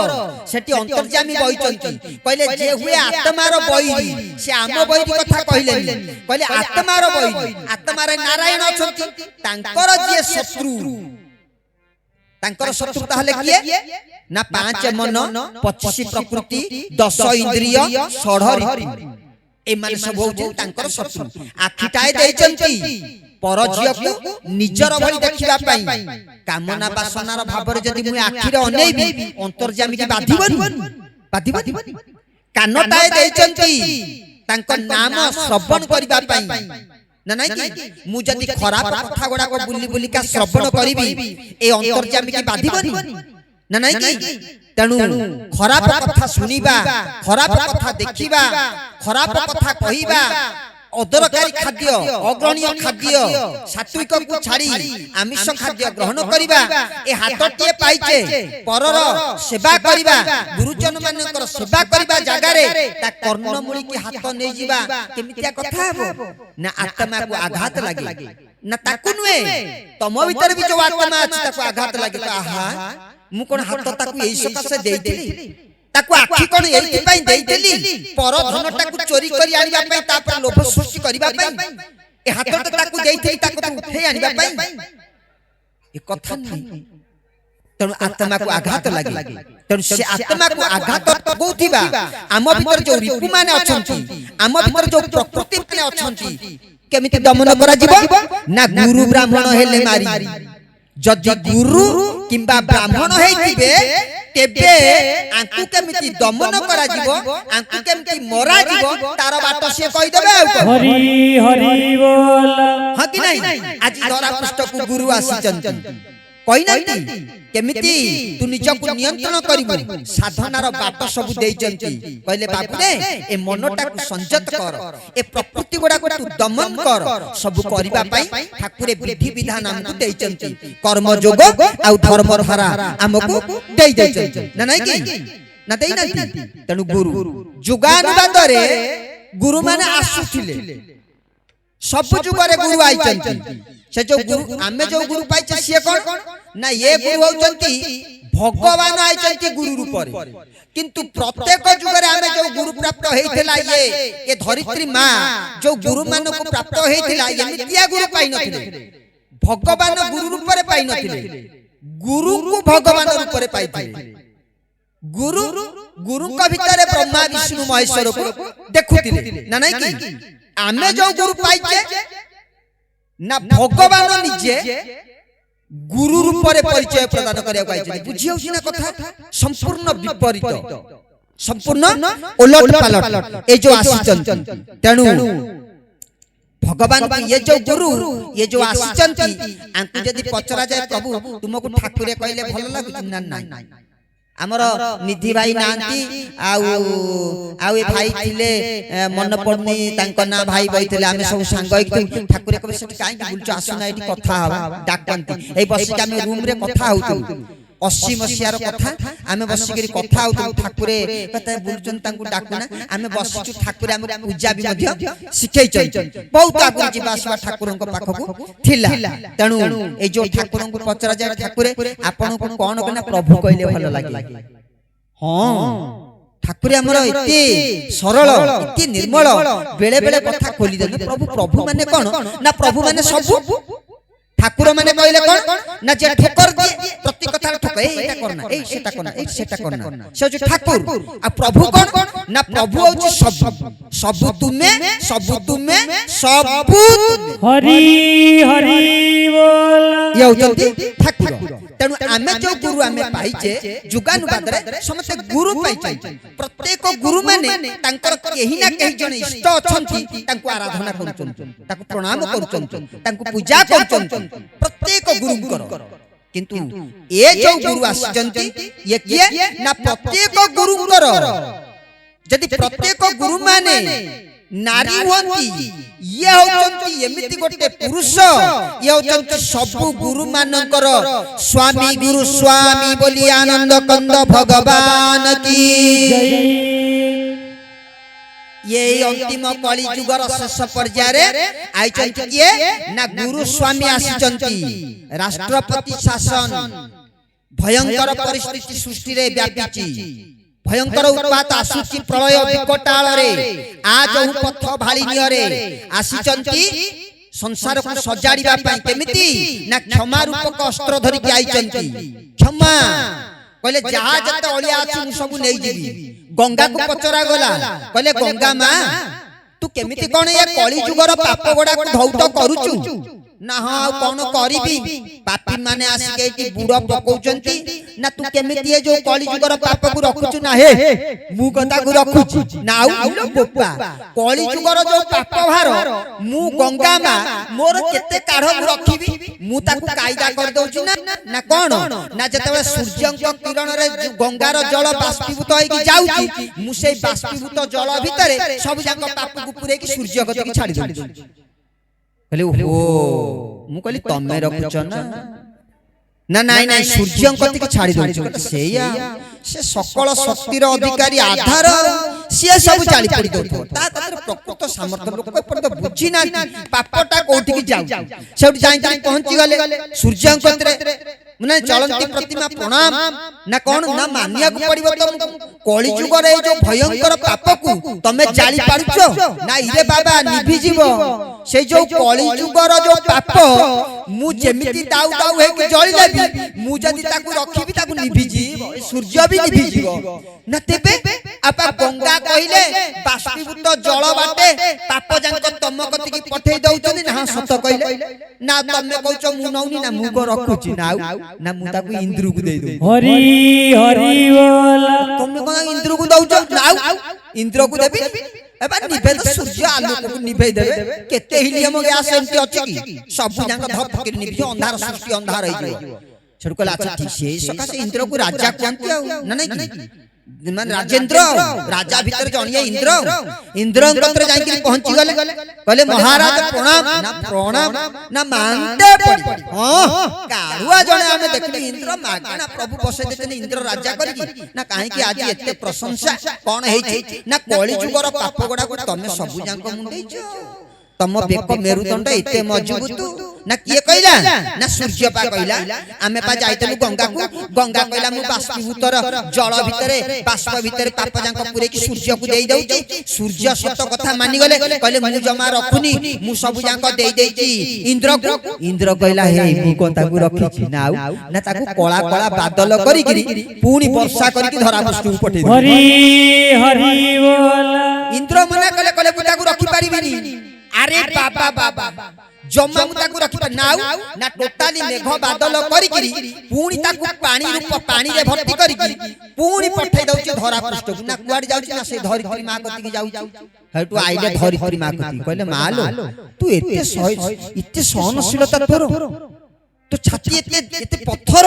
सेठी अंतर्यामी बइचंती कहले जे हुए आत्मार बैरी से आम बैरी कथा कहले कहले आत्मार बैरी आत्मार नारायण अछंती तांकर जे शत्रु ताहले किए ना 5 मन 25 प्रकृति 10 इंद्रिय 16 ऋतु ए माने सब होउछ तांकर शत्रु आखिटाए देइचंती पर झियो को निजर भली देखिबा पई कामना वासनार भाबर जदि मु आखिरे अनेबी अंतर्यामी की बाधिबनी कानटाए देइचंती तांको नाम श्रवण करिबा पई ना नाही कि मु जदि खराब कथा गोडा को बुली बुली का श्रवण करिबी ए अंतर्यामी की बाधिबनी ना नाही कि तनु खराब कथा सुनिबा खराब कथा देखिबा खराब कथा कहिबा अदरकारी खाद्य अग्रणीय खाद्य सात्विक को छाड़ी आमिष खाद्य ग्रहण करिबा ए हातटिए पाइचे परर सेवा करिबा गुरुजन मानकर सेवा करिबा जागा रे ता कर्णमूली की हाथ नै जिबा केमितिया कथा हबो ना आत्मा को आघात लागे ना ताकु नुए तम भीतर भी जो आत्मा अछि ताकु आघात लागे आहा मु कोन हाथ ताकु एई सकासे देइतिली ताकु आखि कोन एई पई देइतिली पर धनटा को चोरी करी आनिबा पई तापर लोभ सृष्टि करिबा पई ए हाथ ताकु देइतिली ताकु उठे आनिबा पई ए कथा नै तनु आत्मा को आघात लागे तनु से आत्मा को आघात होतिबा आम भीतर जो रिपु माने अछंती आम भीतर जो प्रकृति माने अछंती केमिति दमन करा जिवो ना गुरु ब्राह्मण हेले मारी जदि गुरु किंबा ब्राह्मण हेतिबे तेबे आंकु केमिति दमन करा जिवो आंकु केमिति मरा जिवो तार बाट से कहि देबे
हरि हरि बोल
ह कि नहीं आज धरा पृष्ठ को गुरु आसी चंती कहि नांती केमिति तू निज को नियंत्रण करिबो साधनार बाट सब देई चंती कहले बाबू रे ए मनटा को संयत कर ए प्रकृति गोडा को तू दमन कर सब करिबा पई ठाकुरे विधि विधान हमकु देई चंती कर्म योग आ धर्म धारा हमकु देई चंती ना नहीं कि ना देई नांती तनु गुरु जुगानुवाद रे गुरु माने आसुथिले सब जुग रे गुरु आई चंती से जो गुरु आमे जो गुरु पाइछे से कोन ना ये गुरु होचंती भगवान आइचंती गुरु रूप रे किंतु प्रत्येक जुग रे आमे जो गुरु प्राप्त हेइथिला ये धरित्री मां जो गुरु मान को प्राप्त हेइथिला एमितिया गुरु पाइ नथिले भगवान गुरु रूप रे पाइ नथिले गुरु को भगवान रूप रे पाइथिले गुरु गुरुଙ୍କ ଭିତରେ ବ୍ରହ୍ମା ବିଷ୍ଣୁ ମହେଶ୍ୱର को ଦେଖୁଥିଲେ ना नहीं कि आमे जो गुरु पाइचे ना भगवान निजे गुरु रूप रे परिचय प्रदान करिया पाइचे बुझियो ना कथा संपूर्ण विपरीत संपूर्ण उलट पालट ए जो आसीचन तेनु भगवान ये जो गुरु ये जो आसीचंती आंकु जदी पचरा जाय प्रभु तुमको ठाकुरे कहले भलो लागु ना नाही हमर निधि भाई नांती आउ ए भाई थिले मन पड़नी तांको ना भाई बइथिले आमे सब संग होई ठाकुरे कबे सेठी काई बुलचो आसुना एठी कथा हवा डाकंती ए बसी के आमे रूम रे कथा होतु 80 मसियार कथा आमे बसी करी कथा होतु ठाकुरे कथा बुलचन तांको डाकुना आमे बसिचु ठाकुरे आमे पूजा भी मध्य सिखै चन बहुत आगु जीवासवा ठाकुरन को पाखकु थिला तणु ए जो ठाकुरन को पचरा जाय ठाकुरे आपन को कोन कना प्रभु कहले भलो लागे हां ठाकुरे हमर इति सरल इति निर्मल बेले बेले कथा खोली दे प्रभु प्रभु माने कोन ना प्रभु माने सब ठाकुर माने कहले कोन ना जे ठोकर दे प्रति कथा ठोक एटा करना ए सेटा करना ए सेटा करना से जो ठाकुर आ प्रभु कोन ना प्रभु होची सब तुमे सब
हरि हरि बोल
ये होचंती ठाकुर तेनु आमे जो गुरु आमे पाइचे जुगानुवाद रे समस्त गुरु पाइचे प्रत्येक गुरु माने तांकर केही ना केही जने इष्ट अछंती तांको आराधना करूचन ताको प्रणाम करूचन तांको पूजा करूचन प्रत्येक गुरुंकर किंतु ए जो गुरु आछंती ये किए ना प्रत्येक गुरुंकर यदि प्रत्येक गुरु माने नारी होती ये होचंती एमिति गोटे पुरुष ये होचंती सब गुरु मानकर स्वामी गुरु स्वामी बोली आनंद कंद भगवान की ये अंतिम कली जुगर शेष पर्यायर आइचंती किए ना गुरु स्वामी आसीचंती राष्ट्रपति शासन भयंकर परिस्थिति सृष्टि रे व्यापीची भयंकर उत्पात आसुची प्रलय विकटाल रे आज पथ भालिनिय रे आसीचंती संसार को सजाड़िबा पई केमिति ना क्षमा रूपक अस्त्र धरि के आइचंती क्षमा कहले जहा जते ओलिया अछि सब नै जेबी गंगा को पचरा गला कहले गंगा मां तू केमिति कोन ये कली जुगर पाप गोडा को धौत करूचु ना हां कोन करिबी पापी माने आसी के बुड़ पकोचंती ना तू केमिति ये जो कली जुगर पाप को रखुचु ना हे मु कथा को रखुचु ना आउ बोपा कली जुगर जो पाप भार मु गंगा मा मोर केते काढ मु रखिबी मु ताकू कायदा कर दउची ना कोन ना जते सूर्यंक किरण रे गंगार जल बाष्पीभूत होई कि जाउची मु सेई बाष्पीभूत जल भितरे सब जाक पाप को पुरे कि सूर्य गति की छाडी दउची कहले ओ मु कहली तमे रखुच ना नाई नाई सूर्यंक गति की छाडी दउची सेया से सकल शक्तिर अधिकारी आधार से सब चाली पड़ी दउथो ता तत्र प्रकृत सामर्थ्य लोक पर बुझी ना पापटा कोठी की जाउ सेठ जाई पहुंची गले सूर्यंक गति माने चलंती प्रतिमा प्रणाम ना कोन ना मानिया को पड़िबो तुम कली जुग रे जो भयंकर पाप को तमे जाली पारुचो ना इरे बाबा निभि जीवो से जो कली जुग रो जो पाप मु जेमिति दाउ दाउ हे के जଳି लेबी मु जदी ताकू रखिबी ताकू निभि जीवो सूर्य भी निभि जीवो ना तेबे आपा गंगा कहिले बाष्पीभूत जल बाटे पाप जांक तम कति की पठेई दउचनी ना सत कहिले ना तमे कहचो मु नउनी ना मु को रखुची ना मु ताकू इंद्र को दे दउ
हरि हरि बोल
तमे कोन इंद्र को दउचो ना इंद्र को देबी एबा निभे तो सूर्य आलोक को निभे देबे केते हिलियम गैस एंटी अछि की सब जांक धप के निभि अंधार सृष्टि अंधार होई जिवो छडकला अच्छा ठीक से सका से इंद्र को राजा कोनती ना नहीं मान राजेंद्र राजा भीतर जणिया इंद्र कत्र जाई के पहुंची गले कहले महाराज प्रणाम ना मानते पड़ी हां कारुआ जणे हमें देखली इंद्र मागना प्रभु बसे देते इंद्र राजा करी ना काहे कि आज एते प्रशंसा कोन हेछि ना कली जुगर पाप गोडा को तमे सब जांक मुंडेइछो तम बेक मेरुदंड एते मजबूत ना किए कहला ना सूर्य पा कहला आमे पा जाइतलु गंगा को गंगा कहला मु बाष्पीभूतर जल भितरे बाष्प भितरे पाप जांक पुरे की सूर्य को देई दउची सूर्य सत कथा मानि गले कहले मु जमा रखुनी मु सब जांक देई देची इंद्र कहला हे मु कोता को रखी नाउ ना ताको कळा कळा बादल करी पूरी वर्षा करी धरा पृष्ठ पठे
हरि हरि बोल
इंद्र मना कले कले पुता को रखी पारिबिनी अरे बाबा बाबा जम्मा मुता को रखी नाउ ना टोटाली मेघ बादल करी पूरी ताकू पानी रूप पानी रे भर्ती करी पूरी पठे दउची धरा पृष्ठ ना कुआड जाउची ना से धरित्री मां कति की जाउची हेटु आइले धरित्री मां कति कहले मालो तू एते सहनशीलता तोर तो छाती एते पत्थर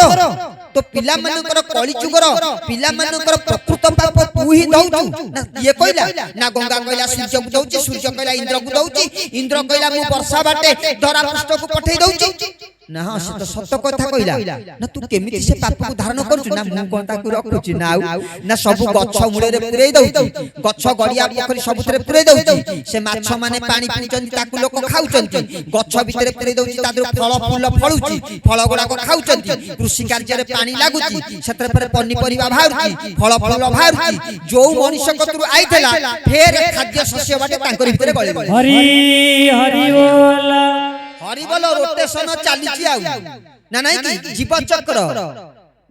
तो पिला मानकर कली जुगर पिला मानकर प्रकृत पाप तू ही दउचु ना ये कहला ना गंगा कहला सूर्य को दउची सूर्य कहला इंद्र को दउची इंद्र कहला मु वर्षा बाटे धरा पृष्ठ को पठे दउची ना हां से तो सत्य कथा कहला ना तू केमिति से पाप को धारण करछु ना मु कोनता को रखुची ना ना सब गच्छ मूले रे पुरै दउची गच्छ गड़िया पोखरी सबुतरे पुरै दउची से माछ माने पानी पिउचंती ताकू लोक खाउचंती गच्छ भितरे पुरै दउची तादर फल फूल फळुची फल गुडा को खाउचंती कृषि कार्य रे पानी लागुची सत्र पर पन्नी परिवा बाहरुची फल फूल बाहरुची जो मनुष्य कतरु आइथला फेर खाद्य शस्य बाटे तांकर भितरे गळे
हरि हरि बोल
हरि बोल रोटेशन चालीची आउ ना नाही की जीव चक्र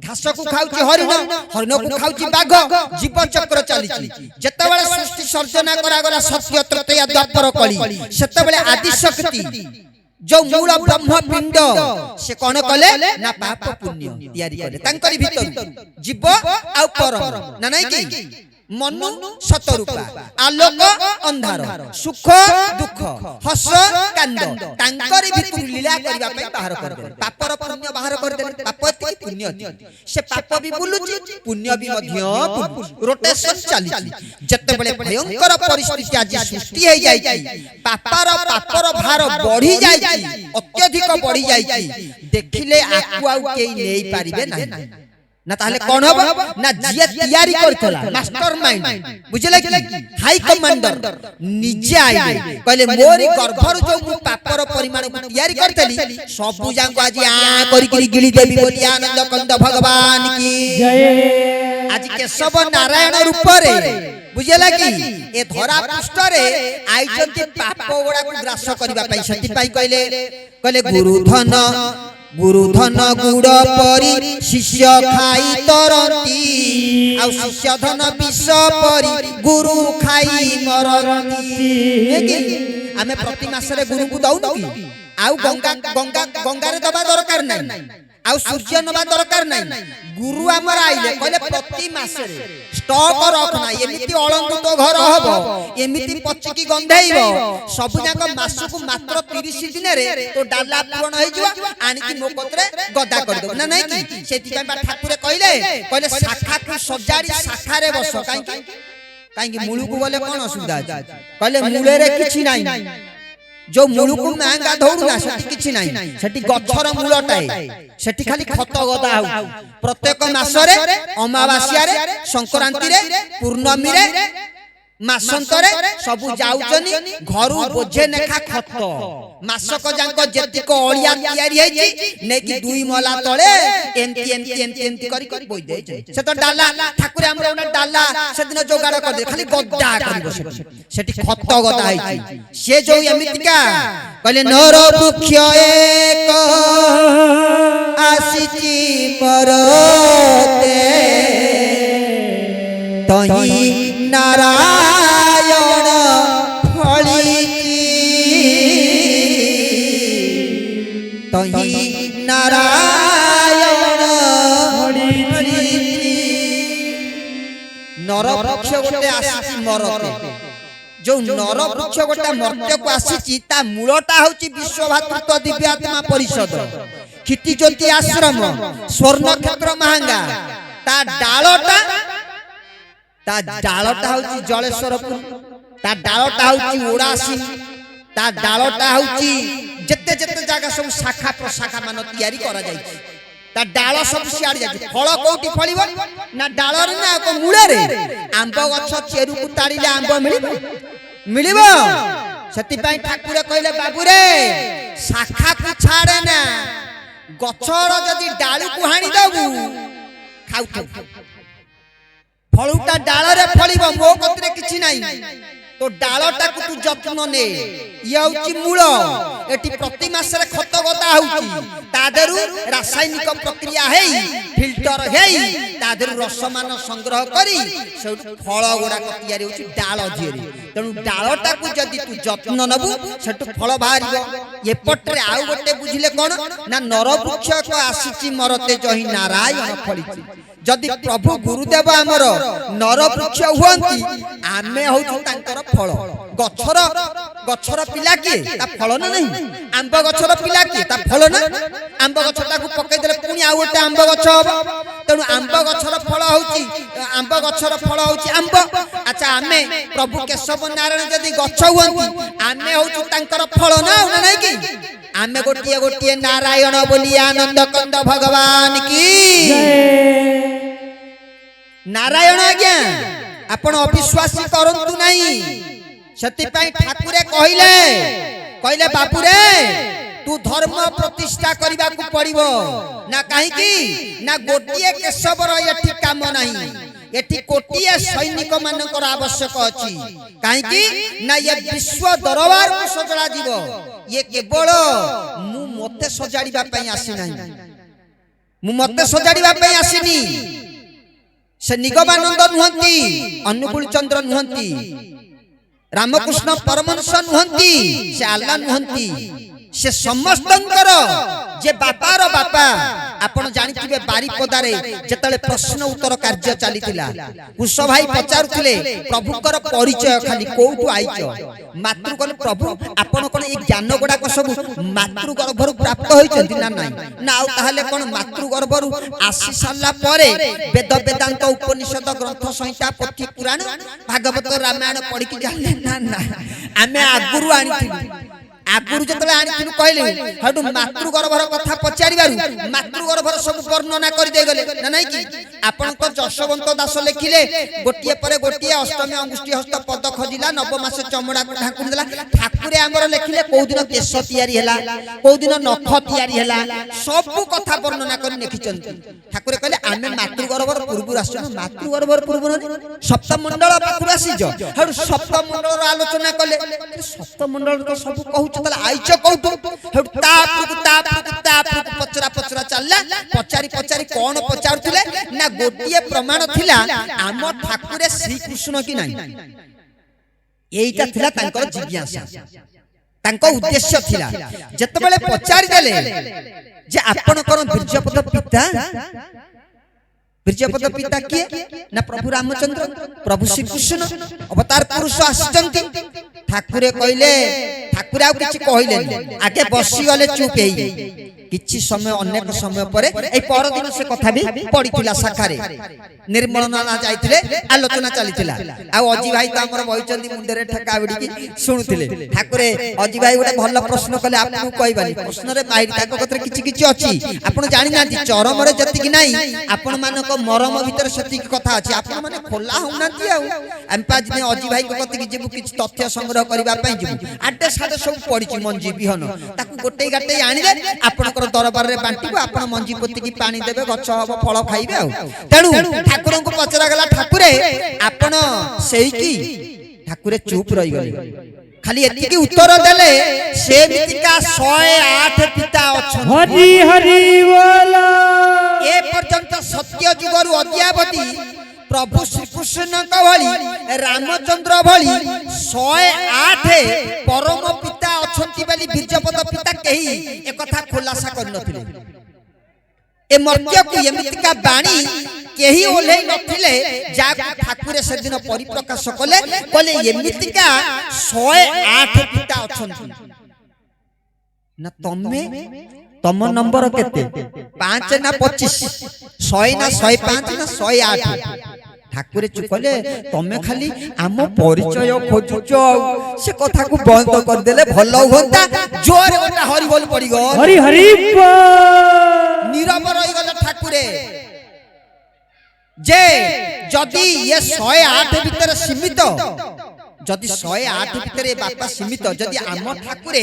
घास को खाउची हरिण हरिण को खाउची बाघ जीव चक्र चालीची जतबेले सृष्टि सर्जना करा गला सत्य तृतीय द्वापर कली सेतबेले आदि शक्ति जो मूल ब्रह्म पिंड से कोन कले ना पाप पुण्य तयारी कले तांकरी भीतर जीव आ परम ना नाही की मनु सतरूपा आलोक अंधार सुख दुख हस कांद तांकरी भितर लीला करबा पई बाहर कर दे पापर पुण्य बाहर कर दे पाप ति पुण्य से पाप भी बुलुची पुण्य भी मध्य रोटेशन चालीची जतबेले भयंकर परिस्थिति आज सृष्टि हे जाई पापर भार बढ़ी जाई अत्यधिक बढ़ी जाई देखिले आकु आउ केई नै पारिबे नाही ना ताले कोन हबो ना जिया तयारी करथला मास्टर माइंड बुझले कि हाई कमांडर निजे आइले कहले मोरी गर्भर जो मु पापर परिमाण को तयारी करथली सब जांको आज आ करी करी गिली देवी बोली आनंद कंद भगवान की जय आज केशव नारायण रूप रे बुझला कि ए धरा पृष्ठ रे आइजंती पाप गोडा को ग्रास करबा पई सती पई कहले गुरु धन गुड़ परी शिष्य खाई तरती आ शिष्य धन विष परी गुरु खाई मरती आमे प्रति मास रे गुरु को दउ कि आउ गंगा रे दबा दरकार नै आउ सूर्य नबा दरकार नै गुरु हमर आइले कहले प्रति मास रे स्टॉक रखना एमिति अलंकृत घर हबो एमिति पचिकी गंधाइबो सब जाक मास को मात्र 30 दिन रे तो डाला पूर्ण होई जवा आनी की मोकतरे गदा कर दो ना नै की सेति पय ठाकुर कहले शाखा को सजाड़ी शाखा रे बस काई की मूल को बोले कोन असुविधा कहले मूले रे किछि नाही जो मूल को महंगा धौडू ना सेठी किछि नाही सेठी गछर मूलटाए सेठी खाली खत गदा हो प्रत्येक मास रे अमावास्या रे संक्रांति रे पूर्णमी रे मासंतरे सबु जाउचनी घरु बोझे नेखा खत मासक जांको जेतिक ओलिया तयारी हेची नेकी दुई मला तळे एंती करी बोई दे से तो डाला ठाकुर हमरे ओना डाला सेदिन जोगाड़ कर दे खाली गद्दा करबो सेठी खत गदा हेची से जो एमितिका कहले नर वृक्ष एक आसीची परते तही नारायण फळीची तही नारायण फळीची नर वृक्ष गोटे आसी मरते जो नर वृक्ष गोटे मर्त्य को आसी ता मूलटा होची विश्व भातृत्व दिव्यात्मा परिषद क्षिति ज्योति आश्रम स्वर्ण क्षेत्र महांगा ता डालटा होची जलेश्वरपुर ता डालटा होची ओडासी ता डालटा होची जत्ते जागा सब शाखा प्रशाखा मान तयारी करा जाई ता डाल सब सियाड़ जाई फल कोठी फळिबो ना डाल रे ना को मूळे रे आंब गछ चेरु को ताड़ीले आंब मिलिबो ସେଥିପାଇଁ ଠାକୁର କହିଲେ ବାବୁରେ ଶାଖାକୁ ଛାଡେ ନା, ଗଛର ଯଦି ଡାଳକୁ ହାଣି ଦବୁ ଖାଉଥାଉ, ଫଳୁଟା ଡାଳରେ ଫଳିବ, ମୋ କତିରେ କିଛି ନାହିଁ, তো ডালটাକୁ ତୁ ଯତ୍ନ ନେ। ଇଏ ହଉଛି ମୂଳ। ଏଠି ପ୍ରତି ମାସରେ ଖତ ଗଦା ହଉଛି, ତା ଦେହରୁ ରାସାୟନିକ ପ୍ରକ୍ରିୟା ହେଇ ଫିଲ୍ଟର ହେଇ ତା ଦେହରୁ ରସମାନ ସଂଗ୍ରହ କରି ସେଠୁ ଫଳ ଗୁଡାକ ତିଆରି ହଉଛି ଡାଳ ଧିଅରେ। ତେଣୁ ଡାଳଟାକୁ ଯଦି ତୁ ଯତ୍ନ ନବୁ ସେଠୁ ଫଳ ବାହାରିବ। ଏପଟରେ ଆଉ ଗୋଟେ ବୁଝିଲେ କଣ ନା ନରବୃକ୍ଷ ଏକ ଆସିଛି ମରତେ ଜହି ନାରାୟଣ ଫଳିଛି। ଯଦି ପ୍ରଭୁ ଗୁରୁଦେବ ଆମର ନରବୃକ୍ଷ ହୁଅନ୍ତି ଆମେ ହଉଛୁ ତାଙ୍କର ଫଳ। ଗଛର ପିଲା କିଏ ତା ଫଳ ନା ନାହିଁ? ଆମ୍ବ ଗଛର ପିଲା କିଏ ତା ଫଳ ନା? ଆମ୍ବ ଗଛଟାକୁ ପକେଇଦେଲେ ପୁଣି ଆଉ ଗୋଟେ ଆମ୍ବ ଗଛ ହବ। ତେଣୁ ଆମ୍ବ ଗଛର ଫଳ ହଉଛି ଆମ୍ବ। ଆଚ୍ଛା ଆମେ ପ୍ରଭୁ କେଶବ ନାରାୟଣ ଯଦି ଗଛ ହୁଅନ୍ତି ଆମେ ହଉଛୁ ତାଙ୍କର ଫଳ ନା ନାଇଁ କି? ଆମେ ଗୋଟିଏ ଗୋଟିଏ ନାରାୟଣ ବୋଲି ଆନନ୍ଦ କନ୍ଦ ଭଗବାନ କି ନାରାୟଣ। ଆଜ୍ଞା ଆପଣ ଅବିଶ୍ୱାସୀ କରନ୍ତୁ ନାହିଁ। ସେଥିପାଇଁ ଠାକୁରେ କହିଲେ ବାବୁରେ ତୁ ଧର୍ମ ପ୍ରତିଷ୍ଠା କରିବାକୁ ପଡିବ ନା। କାହିଁକି ନା ଗୋଟିଏ କେଶବର ଏଠି କାମ ନାହିଁ, ଏଠି କୋଟିଏ ସୈନିକ ମାନଙ୍କର ଆବଶ୍ୟକ ଅଛି। କାହିଁକି ନା ଏ ବିଶ୍ୱ ଦରବାରକୁ ସଜଡ଼ା ଯିବ। ଇଏ କେବଳ ମୁଁ ମତେ ସଜାଡ଼ିବା ପାଇଁ ଆସିନାହିଁ, ମୁଁ ମତେ ସଜାଡ଼ିବା ପାଇଁ ଆସିନି। ସେ ନିଗମାନନ୍ଦ ନୁହନ୍ତି, ଅନୁକୂଳ ଚନ୍ଦ୍ର ନୁହନ୍ତି, ରାମକୃଷ୍ଣ ପରମହଂସ ନୁହନ୍ତି, ସେ ଆଲ୍ଲା ନୁହନ୍ତି, ସେ ସମସ୍ତଙ୍କର ଯେ ବାପାର ବାପା। ଆପଣ ଜାଣିଥିବେ ବାରିପଦାରେ ଯେତେବେଳେ ପ୍ରଶ୍ନ ଉତ୍ତର କାର୍ଯ୍ୟ ଚାଲିଥିଲା କୁଶ ଭାଇ ପଚାରୁଥିଲେ ପ୍ରଭୁଙ୍କର ପରିଚୟ ଖାଲି କୋଉଠୁ ଆଇଛ? ମାତୃ କହିଲେ ପ୍ରଭୁ ଆପଣ କଣ ଏଇ ଜ୍ଞାନ ଗୁଡାକ ସବୁ ମାତୃ ଗର୍ଭରୁ ପ୍ରାପ୍ତ ହୋଇଛନ୍ତି ନା ନାଇଁ? ନା ଆଉ ତାହେଲେ କଣ ମାତୃ ଗର୍ଭରୁ ଆସି ସାରିଲା ପରେ ବେଦ ବେଦାନ୍ତ ଉପନିଷଦ ଗ୍ରନ୍ଥ ସଂହିତା ପୋଥି ପୁରାଣ ଭାଗବତ ରାମାୟଣ ପଢିକି ଜାଣିଲେ? ନା ନା, ଆମେ ଆଗରୁ ଆଣିଥିଲୁ। ଆଗରୁ ଯେତେବେଳେ ଆଣିଥିଲୁ କହିଲେ ହେଠୁ ମାତୃ ଗର୍ଭର କଥା ପଚାରିବାରୁ ମାତୃ ଗର୍ଭର ସବୁ ବର୍ଣ୍ଣନା କରିଦେଇଗଲେ ନା ନାଇଁ କି? ଆପଣଙ୍କ ଯଶୋବନ୍ତ ଦାସ ଲେଖିଲେ ଗୋଟିଏ ପରେ ଗୋଟିଏ ଅଷ୍ଟମୀ ଅଙ୍ଗୁଷ୍ଠୀ ହସ୍ତ ପଦ ଖୋଜିଲା, ନବମାସ ଚମଡ଼ାକୁ ଢାଙ୍କୁଣି ଦେଲା। ଠାକୁରେ ଆମର ଲେଖିଲେ କୋଉଦିନ କେଶ ତିଆରି ହେଲା, କୋଉଦିନ ନଖ ତିଆରି ହେଲା, ସବୁ କଥା ବର୍ଣ୍ଣନା କରି ଲେଖିଛନ୍ତି। ଠାକୁରେ କହିଲେ ଆମେ ମାତୃ ଗର୍ଭର ପୂର୍ବରୁ ଆସିଛୁ। ମାତୃ ଗର୍ଭର ପୂର୍ବରୁ ସପ୍ତମଣ୍ଡଳ ପାଖରୁ ଆସିଛ। ହେଠୁ ସପ୍ତମଣ୍ଡଳର ଆଲୋଚନା କଲେ। ସପ୍ତମଣ୍ଡଳ ତ ସବୁ କହୁଛ ତାହେଲେ ଆଇଛ କୋଉଠୁ? ହେଠୁ ତାପରକୁ ପଚରା ଚାଲିଲା। ପଚାରି କଣ ପଚାରୁଥିଲେ ନା ଗୋଟିଏ ପ୍ରମାଣ ଥିଲା ଆମ ଠାକୁରେ ଶ୍ରୀକୃଷ୍ଣ କି ନାହିଁ। এইটা ଥିଲା ତାଙ୍କର ଜିଜ୍ଞାସା, ତାଙ୍କ ଉଦ୍ଦେଶ୍ୟ ଥିଲା। ଯେତେବେଳେ ପଚାରିଦେଲେ ଯେ ଆପଣଙ୍କର ବୀର୍ଯ୍ୟପଦ ପିତା, ବୀର୍ଯ୍ୟପଦ ପିତା କିଏ ନା ପ୍ରଭୁ ରାମଚନ୍ଦ୍ର, ପ୍ରଭୁ ଶ୍ରୀକୃଷ୍ଣ ଅବତାର ପୁରୁଷ ଆସିଛନ୍ତି। ଠାକୁରେ କହିଲେ, ଠାକୁରେ ଆଉ କିଛି କହିଲେନି, ଆଗେ ବସିଗଲେ ଚୁପ୍ ହେଇ। କିଛି ସମୟ ଅନେକ ସମୟ ପରେ এই পরদিন সে কথা ବି পড়িଥିଲା শাখারে ନିର୍ମଳ ନାନା ଯାଇଥିଲେ, ଆଲୋଚନା ଚାଲିଥିଲା। ଆଉ ଅଜି ଭାଇ ତ ଆମର ବଇଛନ୍ତି ମୁଣ୍ଡରେ ଠେକା ଭିଡ଼ିକି ଶୁଣୁଥିଲେ। ଠାକୁରେ ଅଜି ଭାଇ ଗୋଟେ ଭଲ ପ୍ରଶ୍ନ କଲେ, ଆପଣଙ୍କୁ କହିବାନି ପ୍ରଶ୍ନରେ ମାହିର ତାଙ୍କ କଥାରେ କିଛି କିଛି ଅଛି ଆପଣ ଜାଣିନାହାନ୍ତି। ଚରମରେ ଯେତିକି ନାହିଁ ଆପଣମାନଙ୍କ ମରମ ଭିତରେ ସେତିକି କଥା ଅଛି, ଆପଣମାନେ ଖୋଲା ହଉନାହାନ୍ତି। ଆଉ ଆମେ ଆଜି ଅଜି ଭାଇଙ୍କ କତିକି ଯିବୁ, କିଛି ତଥ୍ୟ ସଂଗ୍ରହ କରିବା ପାଇଁ ଯିବୁ। ଆଡେ ସାଡେ ସବୁ ପଡିଛି ମଞ୍ଜି ବିହନ, ତାକୁ ଗୋଟେଇ ଗାଟେଇ ଆଣିଲେ ଆପଣଙ୍କର ଦରବାରରେ ବାଣ୍ଟିବୁ। ଆପଣ ମଞ୍ଜି ପୋତିକି ପାଣି ଦେବେ, ଗଛ ହବ, ଫଳ ଖାଇବେ। ଆଉ ତେଣୁ ଠାକୁରଙ୍କୁ ପଚରାଗଲା, ଠାକୁରେ ଆପଣ ସେଇ କି? ଠାକୁରେ ଚୁପ୍ ରହିଗଲେ। ଖାଲି ଏତିକି ଉତ୍ତର ଦେଲେ, ସେମିତିକା 108 ପିତା ଅଛନ୍ତି।
ହରି ହରି ବୋଲ।
ଏ ପର୍ଯ୍ୟନ୍ତ ସତ୍ୟ ଯୁଗରୁ ଅଦ୍ୟାବଧି ପ୍ରଭୁ ଶ୍ରୀକୃଷ୍ଣଙ୍କ ଭଳି, ରାମଚନ୍ଦ୍ର ଭଳି 108 ପରମ ପିତା ଅଛନ୍ତି ବୋଲି ବୀର୍ଯ୍ୟପଦ ପିତା କେହି ଏକଥା ଖୋଲାସା କରିନଥିଲେ। ଏ ମର୍ତ୍ତ୍ୟକୁ ଏମିତିକା ବାଣୀ କେହି ଓହ୍ଲେଇ ନଥିଲେ, ଯାହାକୁ ଠାକୁରେ ସେଦିନ ପରିପ୍ରକାଶ କଲେ। କହିଲେ ଏମିତିକା 108 ପିତା ଅଛନ୍ତି। ନା ତମ ନମ୍ବର କେତେ? 5 ନା 25, 100 ନା 105 ନା 108? ଠାକୁରେ ଚୁପ କଲେ, ତମେ ଖାଲି ଆମ ପରିଚୟ ଖୋଜୁଛ, ସେ କଥାକୁ ବନ୍ଦ କରିଦେଲେ ଭଲ ହୁଅନ୍ତା। ଜୋରେ ଗୋଟେ ହରି ବୋଲ ପଡିଗଲ,
ହରି ହରି
ନୀରବ ରହିଗଲେ ଠାକୁରେ। ଯେ ଯଦି ଇଏ 108 ଭିତରେ ସୀମିତ, যদি 108 ভিতরে বাপা সীমিত যদি আম ঠাকুরে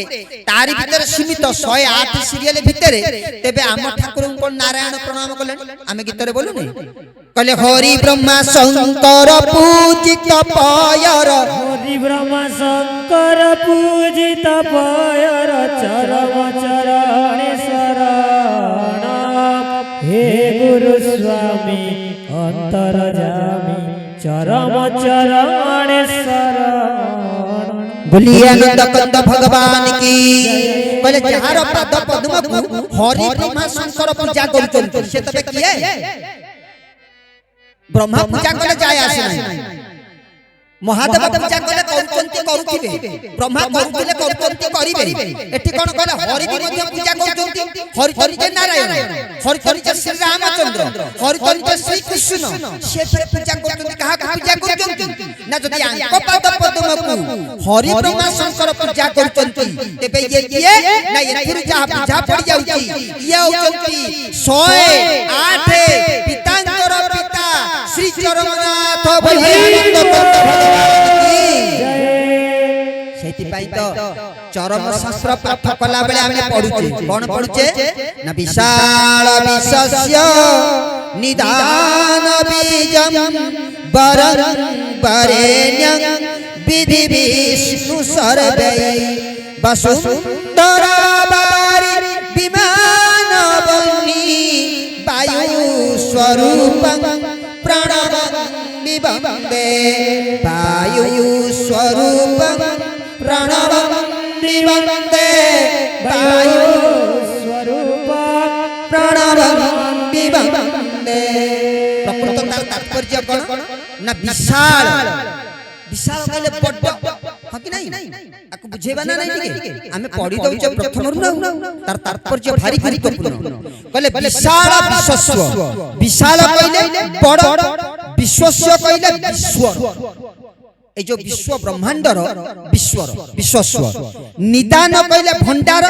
তারি ভিতরে সীমিত 108 সিরিয়াল ভিতরে তেবে আম ঠাকুর কোন নারায়ণ প্রণাম কলেন আমি গীতরে বলুনি কলে হরি ব্রহ্মা শঙ্কর পূজিত পয়র
হরি ব্রহ্মা শঙ্কর পূজিত পয়র চরম চরণে শরণ হে গুরু স্বামী অন্তর্যামী চরম চরণে শরণ
बोलिए आनंद कंद भगवान की कहले जहार पाद पद्म को हरि ब्रह्मा शंकर पूजा करूचंती से तबे किए ब्रह्मा पूजा कले जाय आसे नहीं महादेव पूजा कले करूचंती करूथिबे ब्रह्मा करूथिले करूचंती करिवे एठी कोन कहले हरि की मध्य पूजा करूचंती हरि हरि जे नारायण हरि हरि जे श्री रामचंद्र हरि हरि जे श्री कृष्ण से फिर पूजा करूचंती कहा पूजा करूचंती ना जदि आंक पाद पद्म को हरि ब्रह्मा शंकर पूजा करूचंती तेबे ये किए ना एथिर जहा पूजा पड़ी जाउची ये होचंती 108 पितांकर पिता श्री चरमनाथ भगवान सेति पाई तो चरम शास्त्र पाठ कला बेले आमे पढुचे कोन पढुचे ना विशाल विशस्य निदान बीजम वरं वरेण्यं विधि विष्णु सर्वै वसुंधरा बारी विमान वन्नी वायु स्वरूपं प्रणवं विवन्दे वायु स्वरूपं प्रणवं विवन्दे वायु
स्वरूपं
प्रणवं विवन्दे प्रकृत तार तात्पर्य कोन ना विशाल विशाल कहले बड्ड ह कि नहीं आकु बुझेबा ना नहीं ठीक आमे पढी दउछ प्रथम रु ना तार तात्पर्य भारी गुरुत्वपूर्ण कहले विशाल विश्वस्व विशाल कहले बड़ विश्वस्व कहले ईश्वर ए जो विश्व ब्रह्मांडर विश्वर विश्वस्व निदान कहले भंडार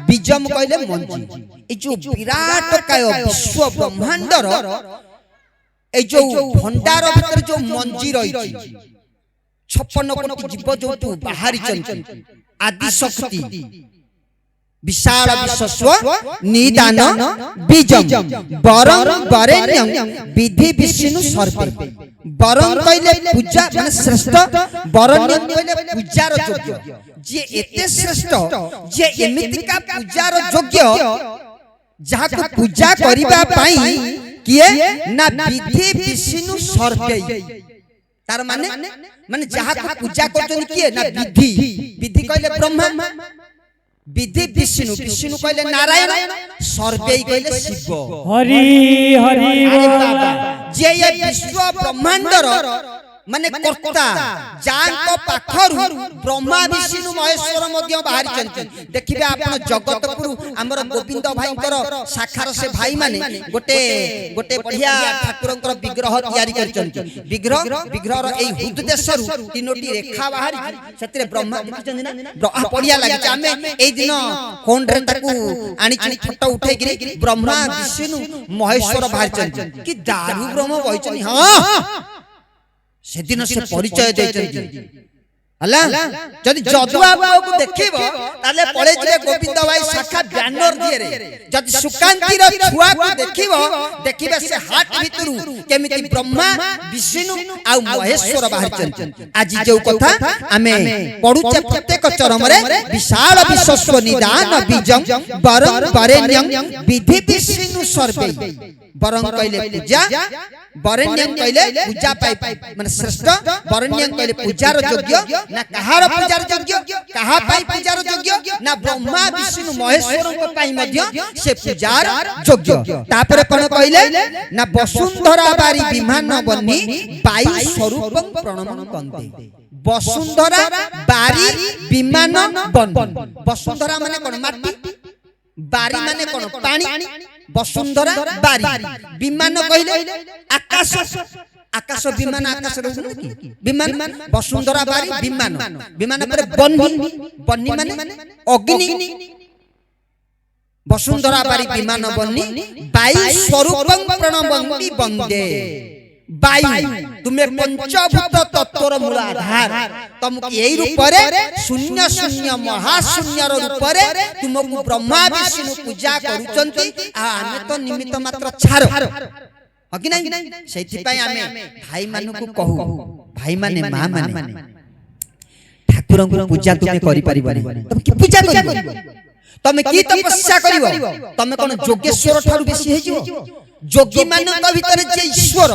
बीजम कहले मंजी ए जो विराट काय विश्व ब्रह्मांडर ए जो भंडार भीतर जो मंजी रही 56 कोटी जीव जो बाहरी चंती आदि शक्ति विशाल विश्वस्व निदान बीजम वरं वरेण्यं विधि विष्णु सर्वे वरं कहले पूजा माने श्रेष्ठ वरेण्यं कहले पूजार योग्य जे एते श्रेष्ठ जे एमितिका पूजार योग्य जहा को पूजा करिबा पई किए ना विधि विष्णु सर्वे तार माने माने जहा को पूजा करछन किए ना विधि विधि कहले ब्रह्मा विधि विष्णु विष्णु कहले नारायण सर्वे कहले शिव
हरि हरि बोल
जे ये विश्व ब्रह्मांडर माने कर्ता जांको पाखरु ब्रह्मा विष्णु महेश्वर मध्य बाहरी चंती देखिबे आपण जगतपुर हमर गोविंद भाईकर शाखार से भाई माने गोटे गोटे बढ़िया ठाकुरंकर विग्रह तयारी करचंती विग्रह विग्रहर एई हुद देशरु तीनोटी रेखा बाहरी सेतरे ब्रह्मा देखिचंदी ना ब्रह्मा बढ़िया लागि आमे एई दिन कोन रे ताकू आनी छि फोटो उठै गिरी ब्रह्मा विष्णु महेश्वर बाहरी चंती कि दारू ब्रह्म बहिचनी हां सेदिन से परिचय देचंती हला जदि जदुआ बाबू को देखिबो ताले पळे जिले गोविंद भाई शाखा बैनर दिए रे जदि सुकांती रो छुआ को देखिबो देखिबे से हाथ भितरु केमिति ब्रह्मा विष्णु आ महेश्वर बाहर चंती आज जो कथा आमे पढुचे प्रत्येक चरम रे विशाल विश्वस्व निदान बीजम वरं वरेण्यं विधि विष्णु सर्वे वरं कहले पूजा वरेण्यं कहले पूजा पाई माने श्रेष्ठ वरेण्यं कहले पूजार योग्य ना कहार पूजार योग्य कहा पाई पूजार योग्य ना ब्रह्मा विष्णु महेश्वर को पाई मध्य से पूजार योग्य तापरे कोन कहले ना वसुंधरा बारी विमान बन्नी वायु स्वरूपं प्रणमं कंते वसुंधरा बारी विमान बन वसुंधरा माने कोन माटी बारी माने कोन पानी वसुंधरा बारी विमान कहले आकाश आकाश विमान आकाश रहउन की विमान वसुंधरा बारी विमान विमान पर बन्नी बन्नी माने अग्नि वसुंधरा बारी विमान बन्नी वायु स्वरूपं प्रणवन्ति वन्दे वायु तुमे पंचभूत तत्वर मूल आधार तुमको यही रूपरे शून्य शून्य महाशून्य रूपरे तुमको ब्रह्मा विष्णु पूजा करूचंती आमे तो निमित्त मात्र छार हकि नहीं सेति पई आमे भाई मानु को कहू भाई माने मां माने ठाकुर को पूजा तुमे करि परिबनी तुम की पूजा करिवो तुमे की तपस्या करिवो तुमे कोन योगेश्वर ठारू बेसी हे जिवो योगी मानक भीतर जे ईश्वर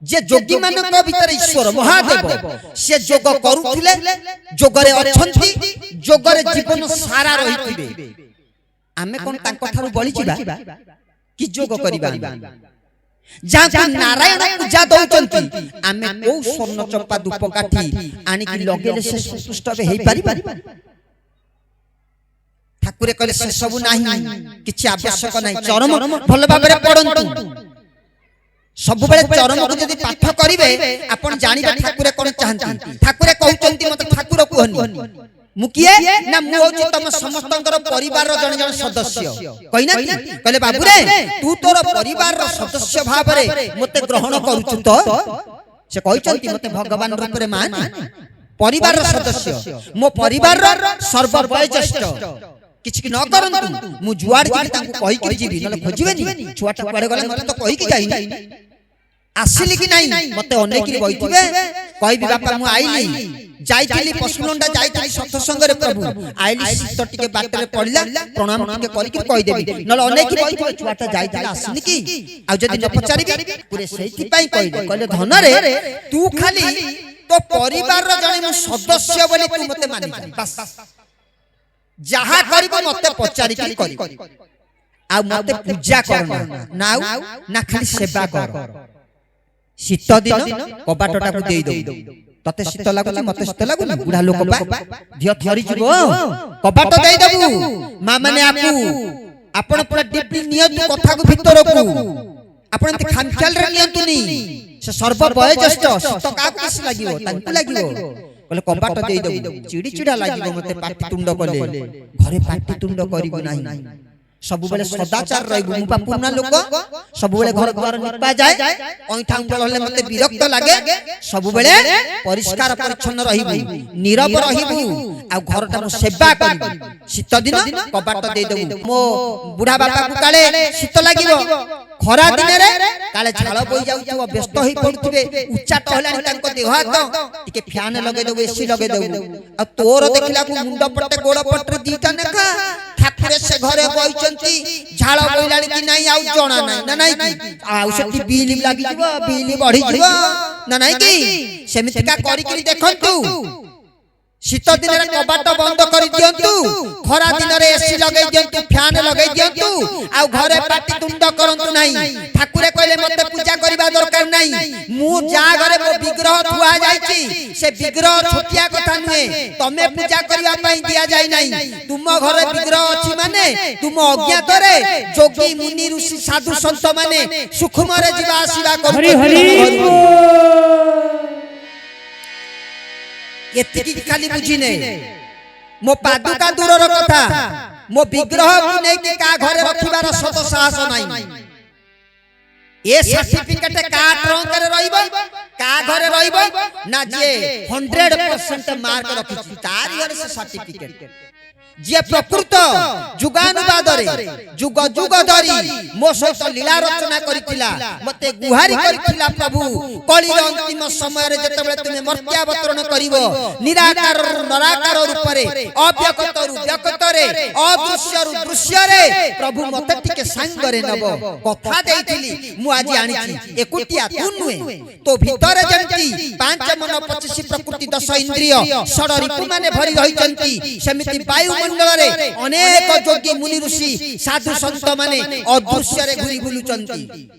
जे योगी मानक भीतर ईश्वर महादेव से जोग करूथिले जोगरे अछंती जोगरे जीवन सारा रहिथिबे आमे कोन तांको ठारू बळी जिबा कि जोग करिबा जाको नारायण पूजा दउचंती आमे को स्वर्ण चंपा धूप काठी आनी कि लगेले से संतुष्ट हेई पारिबा ठाकुरे कहले से सब नाही किछि आवश्यक नाही चरम भल भाबरे पढंतु सब बेले चरम को जदी पाठ करिवे आपण जानिबे ठाकुरे कोन चाहंती ठाकुरे कहउचंती मते ठाकुर कहनी मु किए ना मु होची तम समस्तंकर परिवार रो जण जण सदस्य कहिना कहले बाबू रे तू तोर परिवार रो सदस्य भाबरे मते ग्रहण करूछु तो से कहउचंती मते भगवान रूप रे मान परिवार रो सदस्य मो परिवार रो सर्ववयोज्येष्ठ किछि न करंतु मु जुआड जिबी तांको कहि कि जिबी नले खोजिबेनी छुआटा पड़े गले मते तो कहि कि जाई आसिली कि नाही मते अनेक कि बइथिबे कहि बापा मु आइली जाइथिली पशुलंडा जाइथिली सत संगरे प्रभु आइली सीत टिके बाटरे पड़िला प्रणाम टिके करि कि कहि देबी नले अनेक कि बइथिबे छुआटा जाइथिला आसिली कि आ जदी न पचारिबी पुरे सेति पई कहले धन रे तू खाली तो परिवार रो जणे मु सदस्य बोली तू मते मानि बस जहा करिबो मते पचारि कि करि आ मते पूजा करना ना खाली सेवा कर शीत दिन कबाटटा को देई दो तते शीत लागुची मते शीत लागुनी बुढ़ा लोक बा धियो थरी जिवो कबाट देई देबू मा माने आपू आपण पूरा डिप्टी नियतु कथा को भीतर को आपण ते खामख्याल रे नियंतुनी से सर्व वयोज्येष्ठ शीत का किस लागिवो तांकु लागिवो कहले कबाट देई देबू चिड़ी चिड़ा लागिवो मते पाटी तुंड कले घरे पाटी तुंड करिबो नाही सब बेले सदाचार रहइबो मु बा पुरना लोक सब बेले घर घर निपा जाए ओइठा उंगल हले मते विरक्त लागे सब बेले परिष्कार परिच्छन्न रहिबो नीरव रहिबो आ घरटा मु सेवा करिबो शीत दिन कबाट देई देबू मो बुढ़ा बापा को काले शीत लागिवो खरा दिन रे काले झाळ बोई जाउथो व्यस्त होई पडुथिबे उच्चा टहलानी तांको देह हाथ टिके फैन लगे देबो एसी लगे देबो आ तोर देखिला को मुंड पट्टे गोड़ पट्टे दीटा नेका ठाकुरे से घरे बइचंती झाळ बोइलानी कि नाही आउ जणा नाही ना नाही कि आउ सेठी बिल लागि जिवो बिल बढ़ी जिवो ना नाही कि सेमितिका करि करि देखंतु शीत दिन रे कबाट बंद करि दियंतु खरा दिन रे एसी लगै दियंतु फैन लगै दियंतु आ घरे पाटी तुंड करंतु नाही ठाकुरे कहले मते पूजा करिबा दरकार नाही मु जा घरे मो विग्रह थुआ जाईची से विग्रह छोटिया कथा नुहे तमे पूजा करिबा पई दिया जाई नाही तुम घरे विग्रह अछि माने तुम अज्ञात रे जोगी मुनि ऋषि साधु संत माने सुखमरे जीवा आसीबा करू
हरि हरि
एतिकी खाली बुझी नहीं मो पादुका दूरर कथा मो विग्रह को नै कि का घरे रखिबार सत साहस नाही ए सर्टिफिकेट का ट्रंक रे रहिबो का घरे रहिबो ना जे 100% मार्क रखिछि तारी घरे से सर्टिफिकेट जे प्रकृत जुगानुवाद रे जुग जुग धरी मो सहित लीला रचना करिथिला मते गुहारी करिथिला प्रभु कलिर अंतिम समय रे जतबेले तुमे मर्त्यावतरण करिवो निराकार नराकार रूप रे अव्यक्त रु व्यक्त रे अदृश्य रु दृश्य रे प्रभु मते टिके संग रे नबो कथा देइथिली मु आज आनिछि एकुटिया तू नुए तो भीतर जंती पांच मन 25 प्रकृति 10 इंद्रिय षड रिपु माने भरी रहिचंती सेमिति वायु मंडल रे अनेक योगी मुनि ऋषि साधु संत माने अदृश्य रे घुरी बुलुचंती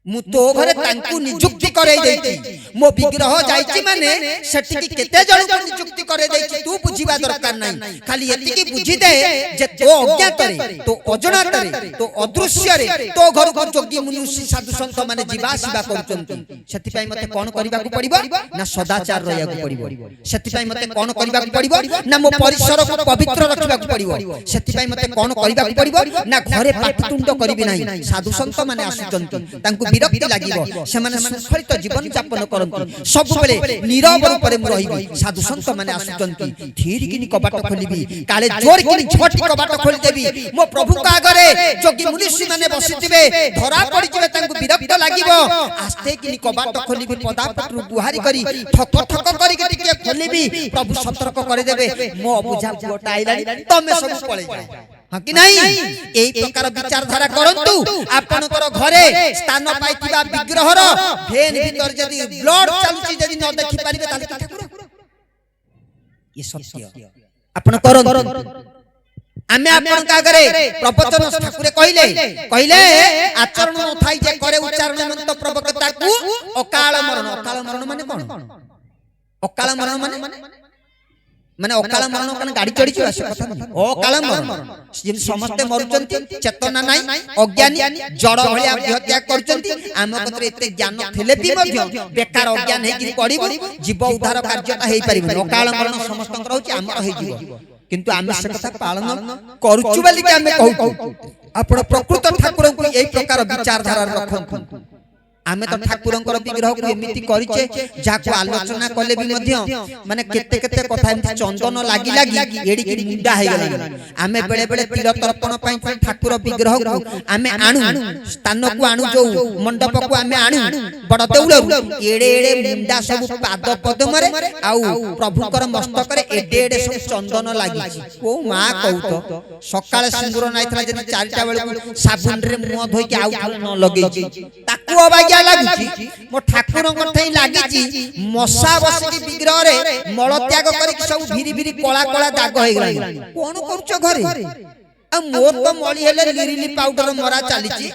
मु तो घरे तांकु नियुक्ति करे देती मो विग्रह जाईची माने सेठी केते जण को नियुक्ति करे देती तू बुझीबा दरकार नाही खाली एति की बुझी दे जे तो अज्ञात रे तो अजनात रे तो अदृश्य रे तो घर को जोगी मनुष्य साधु संत माने जीवा सेवा करचंती सेति पई मते कोन करिबा को पड़िबो ना सदाचार रहया को पड़िबो सेति पई मते कोन करिबा को पड़िबो ना मो परिसर को पवित्र रखिबा को पड़िबो सेति पई मते कोन करिबा को पड़िबो ना घरे पाटितुंड करिबि नाही साधु संत माने आसुचंती तांकु ବିରକ୍ତି ଲାଗିବ ସେମାନେ ଶୃଙ୍ଖଳିତ ଜୀବନ ଯାପନ କରନ୍ତି ସବୁବେଳେ নীরব ରୂପରେ ମୁଁ ରହିବି ସାଧୁ ସନ୍ଥ ମାନେ ଆସୁଛନ୍ତି ଧୀରିକିନି କବାଟ ଖୋଲିବି କାଳେ ଜୋରକିନି ଝଟି କବାଟ ଖୋଲିଦେବି ମୋ ପ୍ରଭୁଙ୍କ ଆଗରେ ଯୋଗୀ ମୁନିଷୀ ମାନେ ବସିଥିବେ ଧରା ପଡ଼ିଯିବେ ତାଙ୍କୁ ବିରକ୍ତ ଲାଗିବ ଆସ୍ତେ କିନି କବାଟ ଖୋଲିବି ପଦାପଟରୁ ଗୁହାରି କରି ଠକ ଠକ କରିକି ଟିକେ ଖୋଲିବି ପ୍ରଭୁ ସତର୍କ କରିଦେବେ ମୋ ଅବୁଝା ପୁଅଟା ଆଇଲାଣି ତମେ ସବୁ ପଳେଇ ଯାଅ ହଁ କି ନାହିଁ এই প্রকার বিচারধারা করন্তু আপনার ঘরে স্থান পাইতিবা বিগ্রহর ভেন ভিতর যদি ব্লড চালুচি যদি ন দেখি পারিবে তাহলে কি ঠাকুর এ সত্য আপন করন্তু আমি আপনার আগে প্রবচন ঠাকুরে কইলে কইলে আচরণ নথাই যে করে উচ্চারণ মন্ত প্রবক্তাকু অকাল মরণ মানে কোন অকাল মরণ মানে অকাল মরণ কারণ গাড়ি চড়ি চড়া সে কথা না অকাল মরণ যেন সমস্তে মরুচন্তি চেতনা নাই অজ্ঞানী জড় ভলিয়া হত্যা করচন্তি আম কতরে এতে জ্ঞান থেলে বি মধ্য বেকার অজ্ঞান হেকি পড়িব জীব উদ্ধার কার্যটা হেই পারিব অকাল মরণ সমস্তଙ୍କର হচ্ছে আমার হেই জীব কিন্তু আমি সে কথা পালন করুচু বলি কি আমি কহু আপন প্রকৃত ঠাকুরଙ୍କୁ এই প্রকার বিচারধারা রখন্তু आमे तो ठाकुरंकर विग्रह को एमिति करिचे जाको आलोचना कले भी मध्य माने केते केते कथा एमिति चंदन लागी लागी एडी की मुंडा हे गेला आमे बेले बेले तिल तर्पण पई ठाकुर विग्रह को आमे आणु स्थान को आणु जो मंडप को आमे आणु बड़ देउल एडे एडे मुंडा सब पाद पद्म रे आउ प्रभुकर मस्तक रे एडे एडे सब चंदन लागी को मा कहू तो सकाळे सिंदूर नाइथला जे 4टा बेले साबुन रे मुंह धोई के आउ न लगेई ताकू अबाग्या लागुची मो ठाकुर कथई लागिची मशा बसिकी विग्रह रे मल त्याग करी सब भिरी भिरी कला कला दाग हो गला कोन करूचो घरे आ मोर तो मळी हेले लिरिली पाउडर मरा चालीची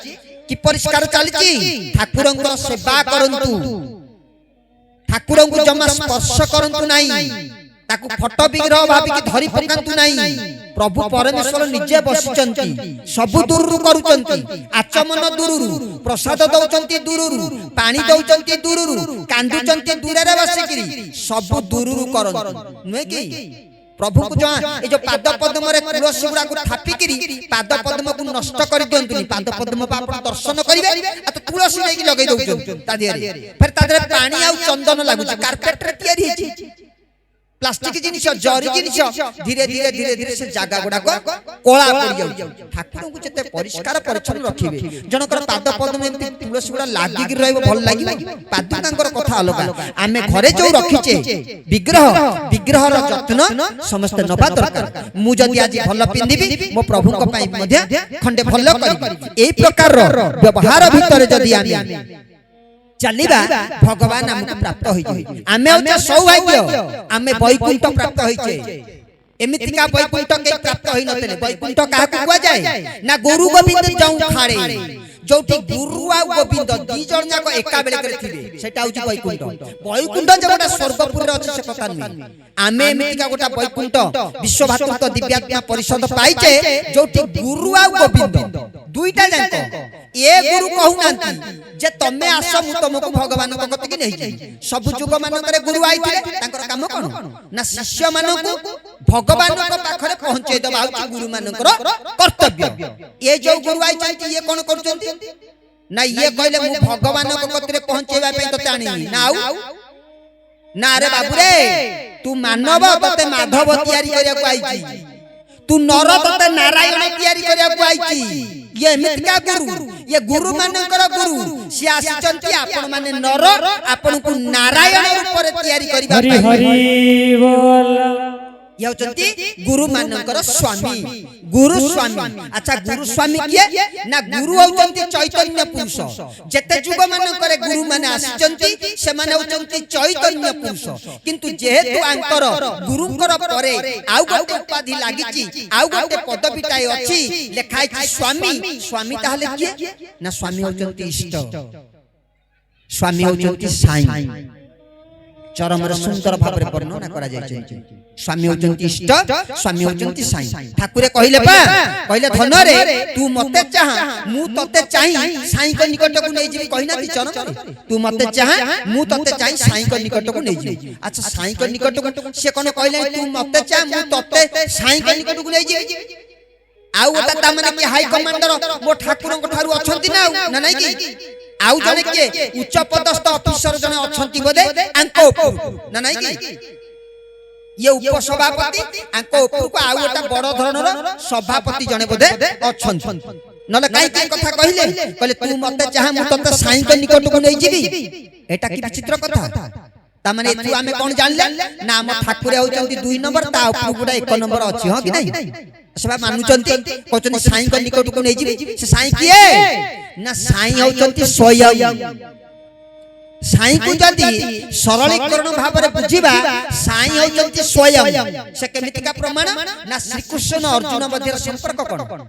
कि परिष्कार चालीची ठाकुरंकर सेवा करंतु ठाकुरंकु जमा स्पर्श करंतु नाही ताकु फटो विग्रह भाबी कि धरी पकांतु नाही प्रभु परमेश्वर निजे बसिचंती सब दूररु करूचंती आचमन दूररु प्रसाद दउचंती दूररु पानी दउचंती दूररु कांदुचंती दूररे बसिकिरी सब दूररु करंतु नय कि प्रभु को जो ए जो पाद पद्म रे तुलसी गुडा को थापिकिरी पाद पद्म को नष्ट कर दियंतुनी पाद पद्म पर आपण दर्शन करिवे आ तो तुलसी लेकी लगै दउचंती ता दियरे फिर ता दरे पानी आ चंदन लागुची कारपेट रे तयारी हेची प्लास्टिक जिनिस जरी जिनिस धीरे धीरे धीरे धीरे से जागा गुडा को कोला पड़ जाउ ठाकुर को जते परिष्कार परिच्छन्न रखिबे जनकर पाद पद्म एमति तुलसी गुडा लागि कि रहबो भल लागि पाद तांकर कथा अलगा आमे घरे जो रखिचे विग्रह रो जत्न समस्त नबा दरकार मु जदी आज भल पिंदिबी मो प्रभु को पई मध्य खंडे भल करिबी एई प्रकार रो व्यवहार भीतर जदी आमे चलिबा भगवान हमको प्राप्त होई आमे होचे सौभाग्य आमे वैकुंठ प्राप्त होइचे एमितिका वैकुंठ के प्राप्त होई नतले वैकुंठ काहा कुआ जाय ना गुरु गोविंद जाऊ खाड़े जोठी गुरु आ गोविंद दी जण जाक एका बेले करे थिबे सेटा होची वैकुंठ जबटा स्वर्गपुर रे अछि से कथा नै आमे एमितिका गोटा वैकुंठ विश्व भातृत्व दिव्यात्मा परिषद पाइचे जोठी गुरु आ गोविंद दुईटा जाक ए गुरु कहू नांती जे तमे आस मु तुमको भगवान को कत कि नै सब जुग मानकरे गुरु आइथिले तांकर काम कोन ना शिष्य मानको भगवान को पाखरे पहुंचे दबा होची गुरु मानकर कर्तव्य ए जो गुरु आइछंती ये कोन करचंती ना ये कहले मु भगवान को कतरे पहुंचेबा पे तते आनी ना आउ ना रे बाबू रे तू मानव तते माधव तयारी करिया को आइची तू नर तते नारायण तयारी करिया को आइची ये मिथ्या गुरु ये गुरु मानकर गुरु से आसीचंती आपण माने नर आपण को नारायण ऊपर तयारी करिबा
हरि हरि बोल
ये होचंती गुरु मानकर स्वामी अच्छा गुरु स्वामी किए ना गुरु होचंती चैतन्य पुरुष जेते जुग मानकर गुरु माने आसीचंती से माने होचंती चैतन्य पुरुष किंतु जेहेतु आंकर गुरुकर परे आउ गोटे उपाधि लागिची आउ गोटे पदविटाय अछि लेखाइ छी स्वामी ताहले किए ना स्वामी होचंती इष्ट स्वामी होचंती साईं चरम सुंदर भाव रे वर्णना करा जाय स्वामी होचंती इष्ट स्वामी होचंती साईं ठाकुरे कहिले धन रे तू मते चाह मु तते चाहि साईं को निकट को नै जेबी कहिना ती चरण तू मते चाह मु तते चाहि साईं को निकट को नै जेबी अच्छा साईं को निकट को से कोन कहिले तू मते चाह मु तते साईं को निकट को नै जेबी आउ ओटा ता माने कि हाई कमांडर मो ठाकुर को थारु अछंती ना नै कि आउ जने के उच्च पदस्थ ऑफिसर जने अछंती बोधे आंको ना नाही कि ये उपसभापति आंको उपरको आउ एटा बड़ धरणर सभापति जने बोधे अछंती नले काई के कथा कहिले कहले तू मते चाहे मु तते साई के निकट को नै जीवी एटा कि विचित्र कथा ता माने तू आमे कोन जानले ना हम ठाकुर होचंती 2 नंबर ता उपरको गुडा 1 नंबर अछि ह कि नहीं सेबा मानुचंती कहचंती साई के निकट को नै जीवी से साई किए ना साई होचंती स्वयं साई को जदी सरलीकरण भाव रे बुझिबा साई होचंती स्वयं से केमिति का प्रमाण ना श्री कृष्ण अर्जुन मध्य संपर्क कोन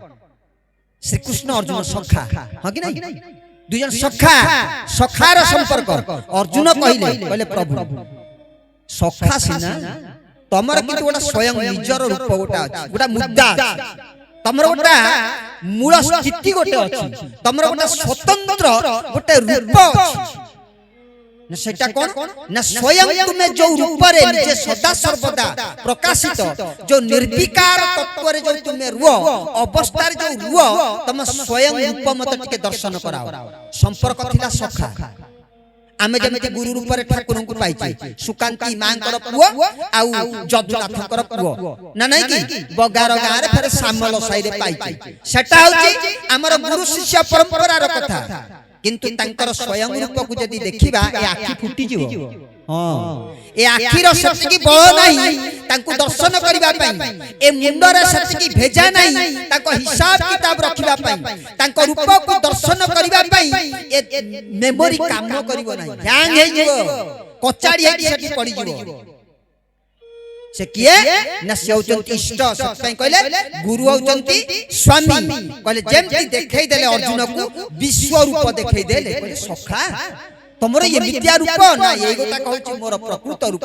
श्री कृष्ण अर्जुन सखा हां कि नहीं दुजन सखा सखार संपर्क अर्जुन कहले प्रभु सखा सिना तमर किंतु गोटा स्वयं निजर रूप गोटा अछि गोटा मुद्दा तमर गोटा मूल स्थिति गोटे अछि तमर गोटा स्वतंत्र गोटे रूप अछि न सेटा कोन न स्वयं तुमे जो रूप रे निजे सदा सर्वदा प्रकाशित जो निर्विकार तत्व रे जो तुमे रुओ अवस्था रे जो रुओ तम स्वयं रूप मत टिके दर्शन कराओ संपर्क थिला सखा आमे जेमिति गुरु रूप रे ठाकुर को पाइछि सुकांती मांकर पुओ आउ जदुनाथकर पुओ ना नै कि बगार गां रे फेर सामल साई रे पाइछि सेटा होछि हमर गुरु शिष्य परंपरा रो कथा किंतु तांकर स्वयं रूप को जदी देखिबा ए आखि फुटी जीवो हां ए आखि रो शक्ति की बळ नाही तांको दर्शन करिबा पई ए मुंड रे शक्ति की भेजा नाही ताको हिसाब किताब रखिबा पई तांको रूप को दर्शन करिबा पई ए मेमोरी काम करिवो नाही ह्यांग हे जीवो कचाड़ी हे सेठी पड़ी जीवो से किए न से होचंती इष्ट सत्य कहले गुरु होचंती स्वामी कहले जेमति देखै देले अर्जुन को विश्व रूप देखै देले कहले सखा तमरो ये विद्या रूप ना ये गोटा कहछि मोर प्रकृत रूप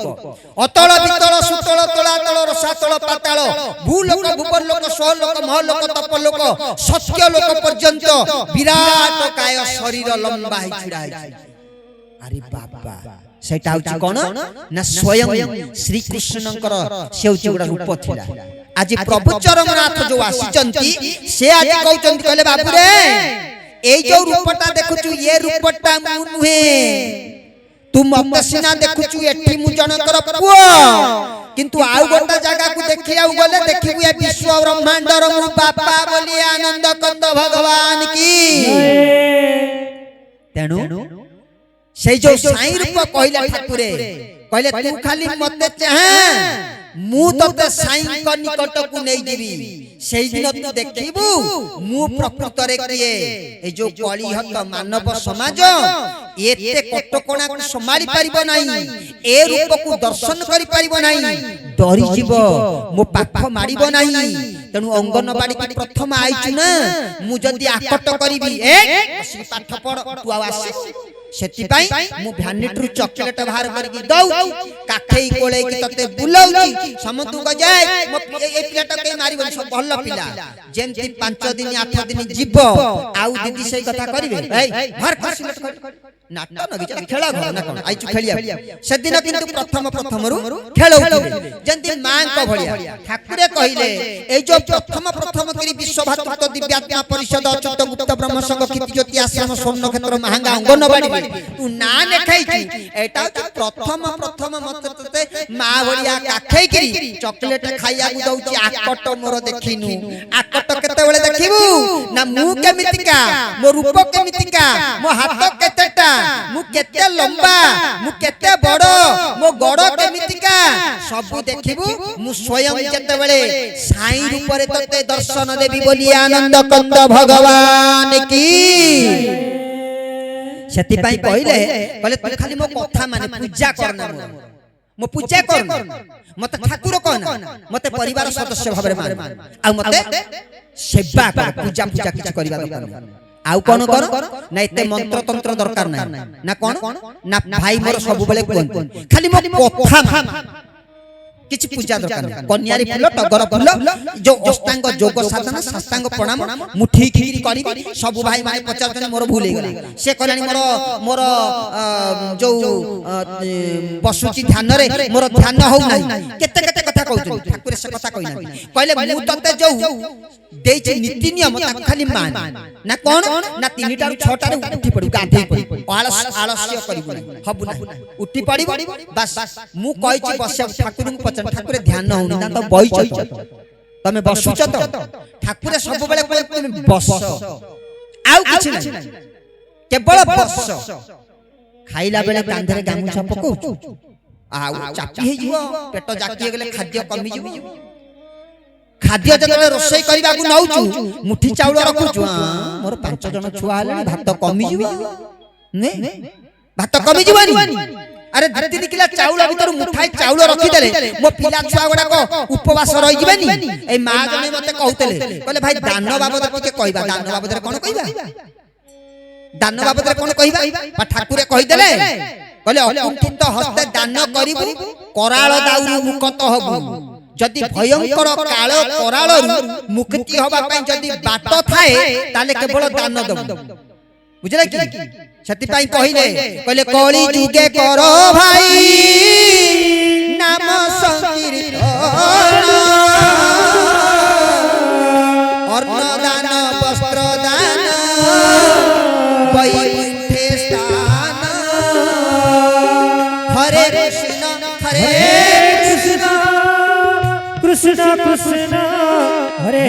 अतल वितल सुतल तलातल रसातल पाताल भूलोक भूपरलोक स्वलोक महलोक तपलोक सत्य लोक पर्यंत विराट काय शरीर लंबा है छिड़ा है अरे बाबा सेटा होछि कोन ना स्वयं श्री कृष्णंकर सेउछि गोटा रूप थिला आज प्रभु चरमनाथ जो आसीचंती से आज कहउचंती कहले बाबू रे ए जो रूपटा देखुछु ये रूपटा मु नुहे तू मत सिना देखुछु एठी मु जनकर पुओ किंतु आउ गोटा जगह को देखि आउ गले देखिबु ए विश्व ब्रह्मांडर मु बापा बोली आनंद कंद भगवान की तेनु से जो साई रूप कहले ठाकुरे कहले तू खाली मते चाहे मु तते साई को निकट को नै जीवी सेई दिन तू देखिबू मु प्रकृत रे किए ए जो कलिहत मानव समाज एते कटकणा को संभाली परिबो नाही ए रूप को दर्शन करि परिबो नाही डरी जीवो मो पाख मारिबो नाही तेनु अंगनबाड़ी की प्रथम आइछु ना मु जदी आकट करिबी ए पाठ पढ़ तू आसी सेति पाई मु भ्यानिट्रु चॉकलेट बाहर करके दउ काखई कोळे की तते बुलाउची समतु क जाय ए पिलाटा के मारिबो सब भल्ल पिला जेमति 5 दिन 8 दिन जीवो आउ दीदी सही कथा करिवे ए भर खसिलट नाटक न विचार खेला घर ना कोन आइचु खेलिया से दिन किंतु प्रथम रु खेलौती जेंति मां को भलिया ठाकुरे कहिले ए जो प्रथम करी विश्वभातृत्व दिव्यात्मा परिषद अच्युत गुप्त ब्रह्म संघ कीर्ति ज्योति आश्रम स्वर्ण क्षेत्र महंगा अंगनबाड़ी तू ना देखाई छी एटा प्रथम मत तते मां भलिया काखै करी चॉकलेट खाइया गु दउची आकट मोर देखिनु आकट केते बेले देखिबू ना मु केमितिका मो रूप केमितिका मो हाथ केतेटा मु केते लंबा मु केते बड़ मो गड़ केमितिका सब देखिबू मु स्वयं केते बेले साई रूप रे तते दर्शन देबी बोली आनंद कंद भगवान की सेति पाई कहले तू खाली मो कथा माने पूजा करना मो पूजा करना मते ठाकुर कहना मते परिवार सदस्य भाबरे मान आ मते सेवा कर पूजा किछ करबा दरकार आउ कोन कर ना एते मंत्र तंत्र दरकार ना ना कोन ना भाई मोर सब बेले कोन खाली मो कथा किछि पूजा दरकार कन्यारी फूल टगर फूल जो अष्टांग जोग साधना साष्टांग प्रणाम मुठी खीरी करी सब भाई माने 50 जन मोर भूल गेला से कहलानी मोर जो बसुची ध्यान रे मोर ध्यान हो नाही केते କଥା କହୁଛନ୍ତି ଠାକୁର ସେ କଥା କହିନାହାନ୍ତି କହିଲେ ମୁଁ ତତେ ଯୋଉ ଦେଇଛି ନୀତି ନିୟମ ତାକୁ ଖାଲି ମାନ ନା କଣ ନା 3ଟା ରୁ 6ଟାରେ ଉଠି ପଡୁ ଗାଧେଇ ପଡୁ ଆଳସ୍ୟ କରିବୁ ହବୁ ନା ଉଠି ପଡିବୁ ବାସ୍ ମୁଁ କହିଛି ବସିବାକୁ ଠାକୁରଙ୍କୁ ପଚାର ଠାକୁର ଧ୍ୟାନ ହଉନି ନା ତ ବଇଛ ତମେ ବସୁଛ ତ ଠାକୁର ସବୁବେଳେ କହିବେ ତମେ ବସ ଆଉ କିଛି ନାହିଁ କେବଳ ବସ ଖାଇଲା ବେଳେ କାନ୍ଧରେ ଗାମୁଛା ପକଉଛୁ ଆଉ ଚାପି ହେଇଯିବ ପେଟ ଜାକି ହେଇଗଲେ ଖାଦ୍ୟ କମିଯିବ ଖାଦ୍ୟ ଯେତେବେଳେ ରୋଷେଇ କରିବାକୁ ନଉଛୁ ମୁଠି ଚାଉଳ ରଖୁଛୁ ମୋର 5 ଜଣ ଛୁଆ ହେଲାଣି ଭାତ କମିଯିବ ଭାତ କମିଯିବନି আরে 2-3 কিলো চাউল ভিতর মুঠাই চাউল রখিদেলে মো পিলা ছুয়া গুড়াক উপবাস রহিଯିবেনি এই মা জনে মতে কহুতেলে কলে ভাই দান বাবদ টিকে কইবা দান বাবদরে কোন কইবা দান বাবদরে কোন কইবা বা ঠাকুরে কইদেলে কলে অকুণ্ঠিত হস্তে দান করিবু কৰাল দাউরি মুক্ত হবু যদি ভয়ঙ্কর কাল কৰালরু মুক্তি হবা পাই যদি বাট থায়ে তালে কেবল দান দেব বুঝলে কি সেতি পাই কহিলে কইলে কলি যুগে কর ভাই নাম সংকীর্তন অন্ন দান বস্ত্র দান বৈকুণ্ঠে স্থান হরে কৃষ্ণ
কৃষ্ণ কৃষ্ণ কৃষ্ণ হরে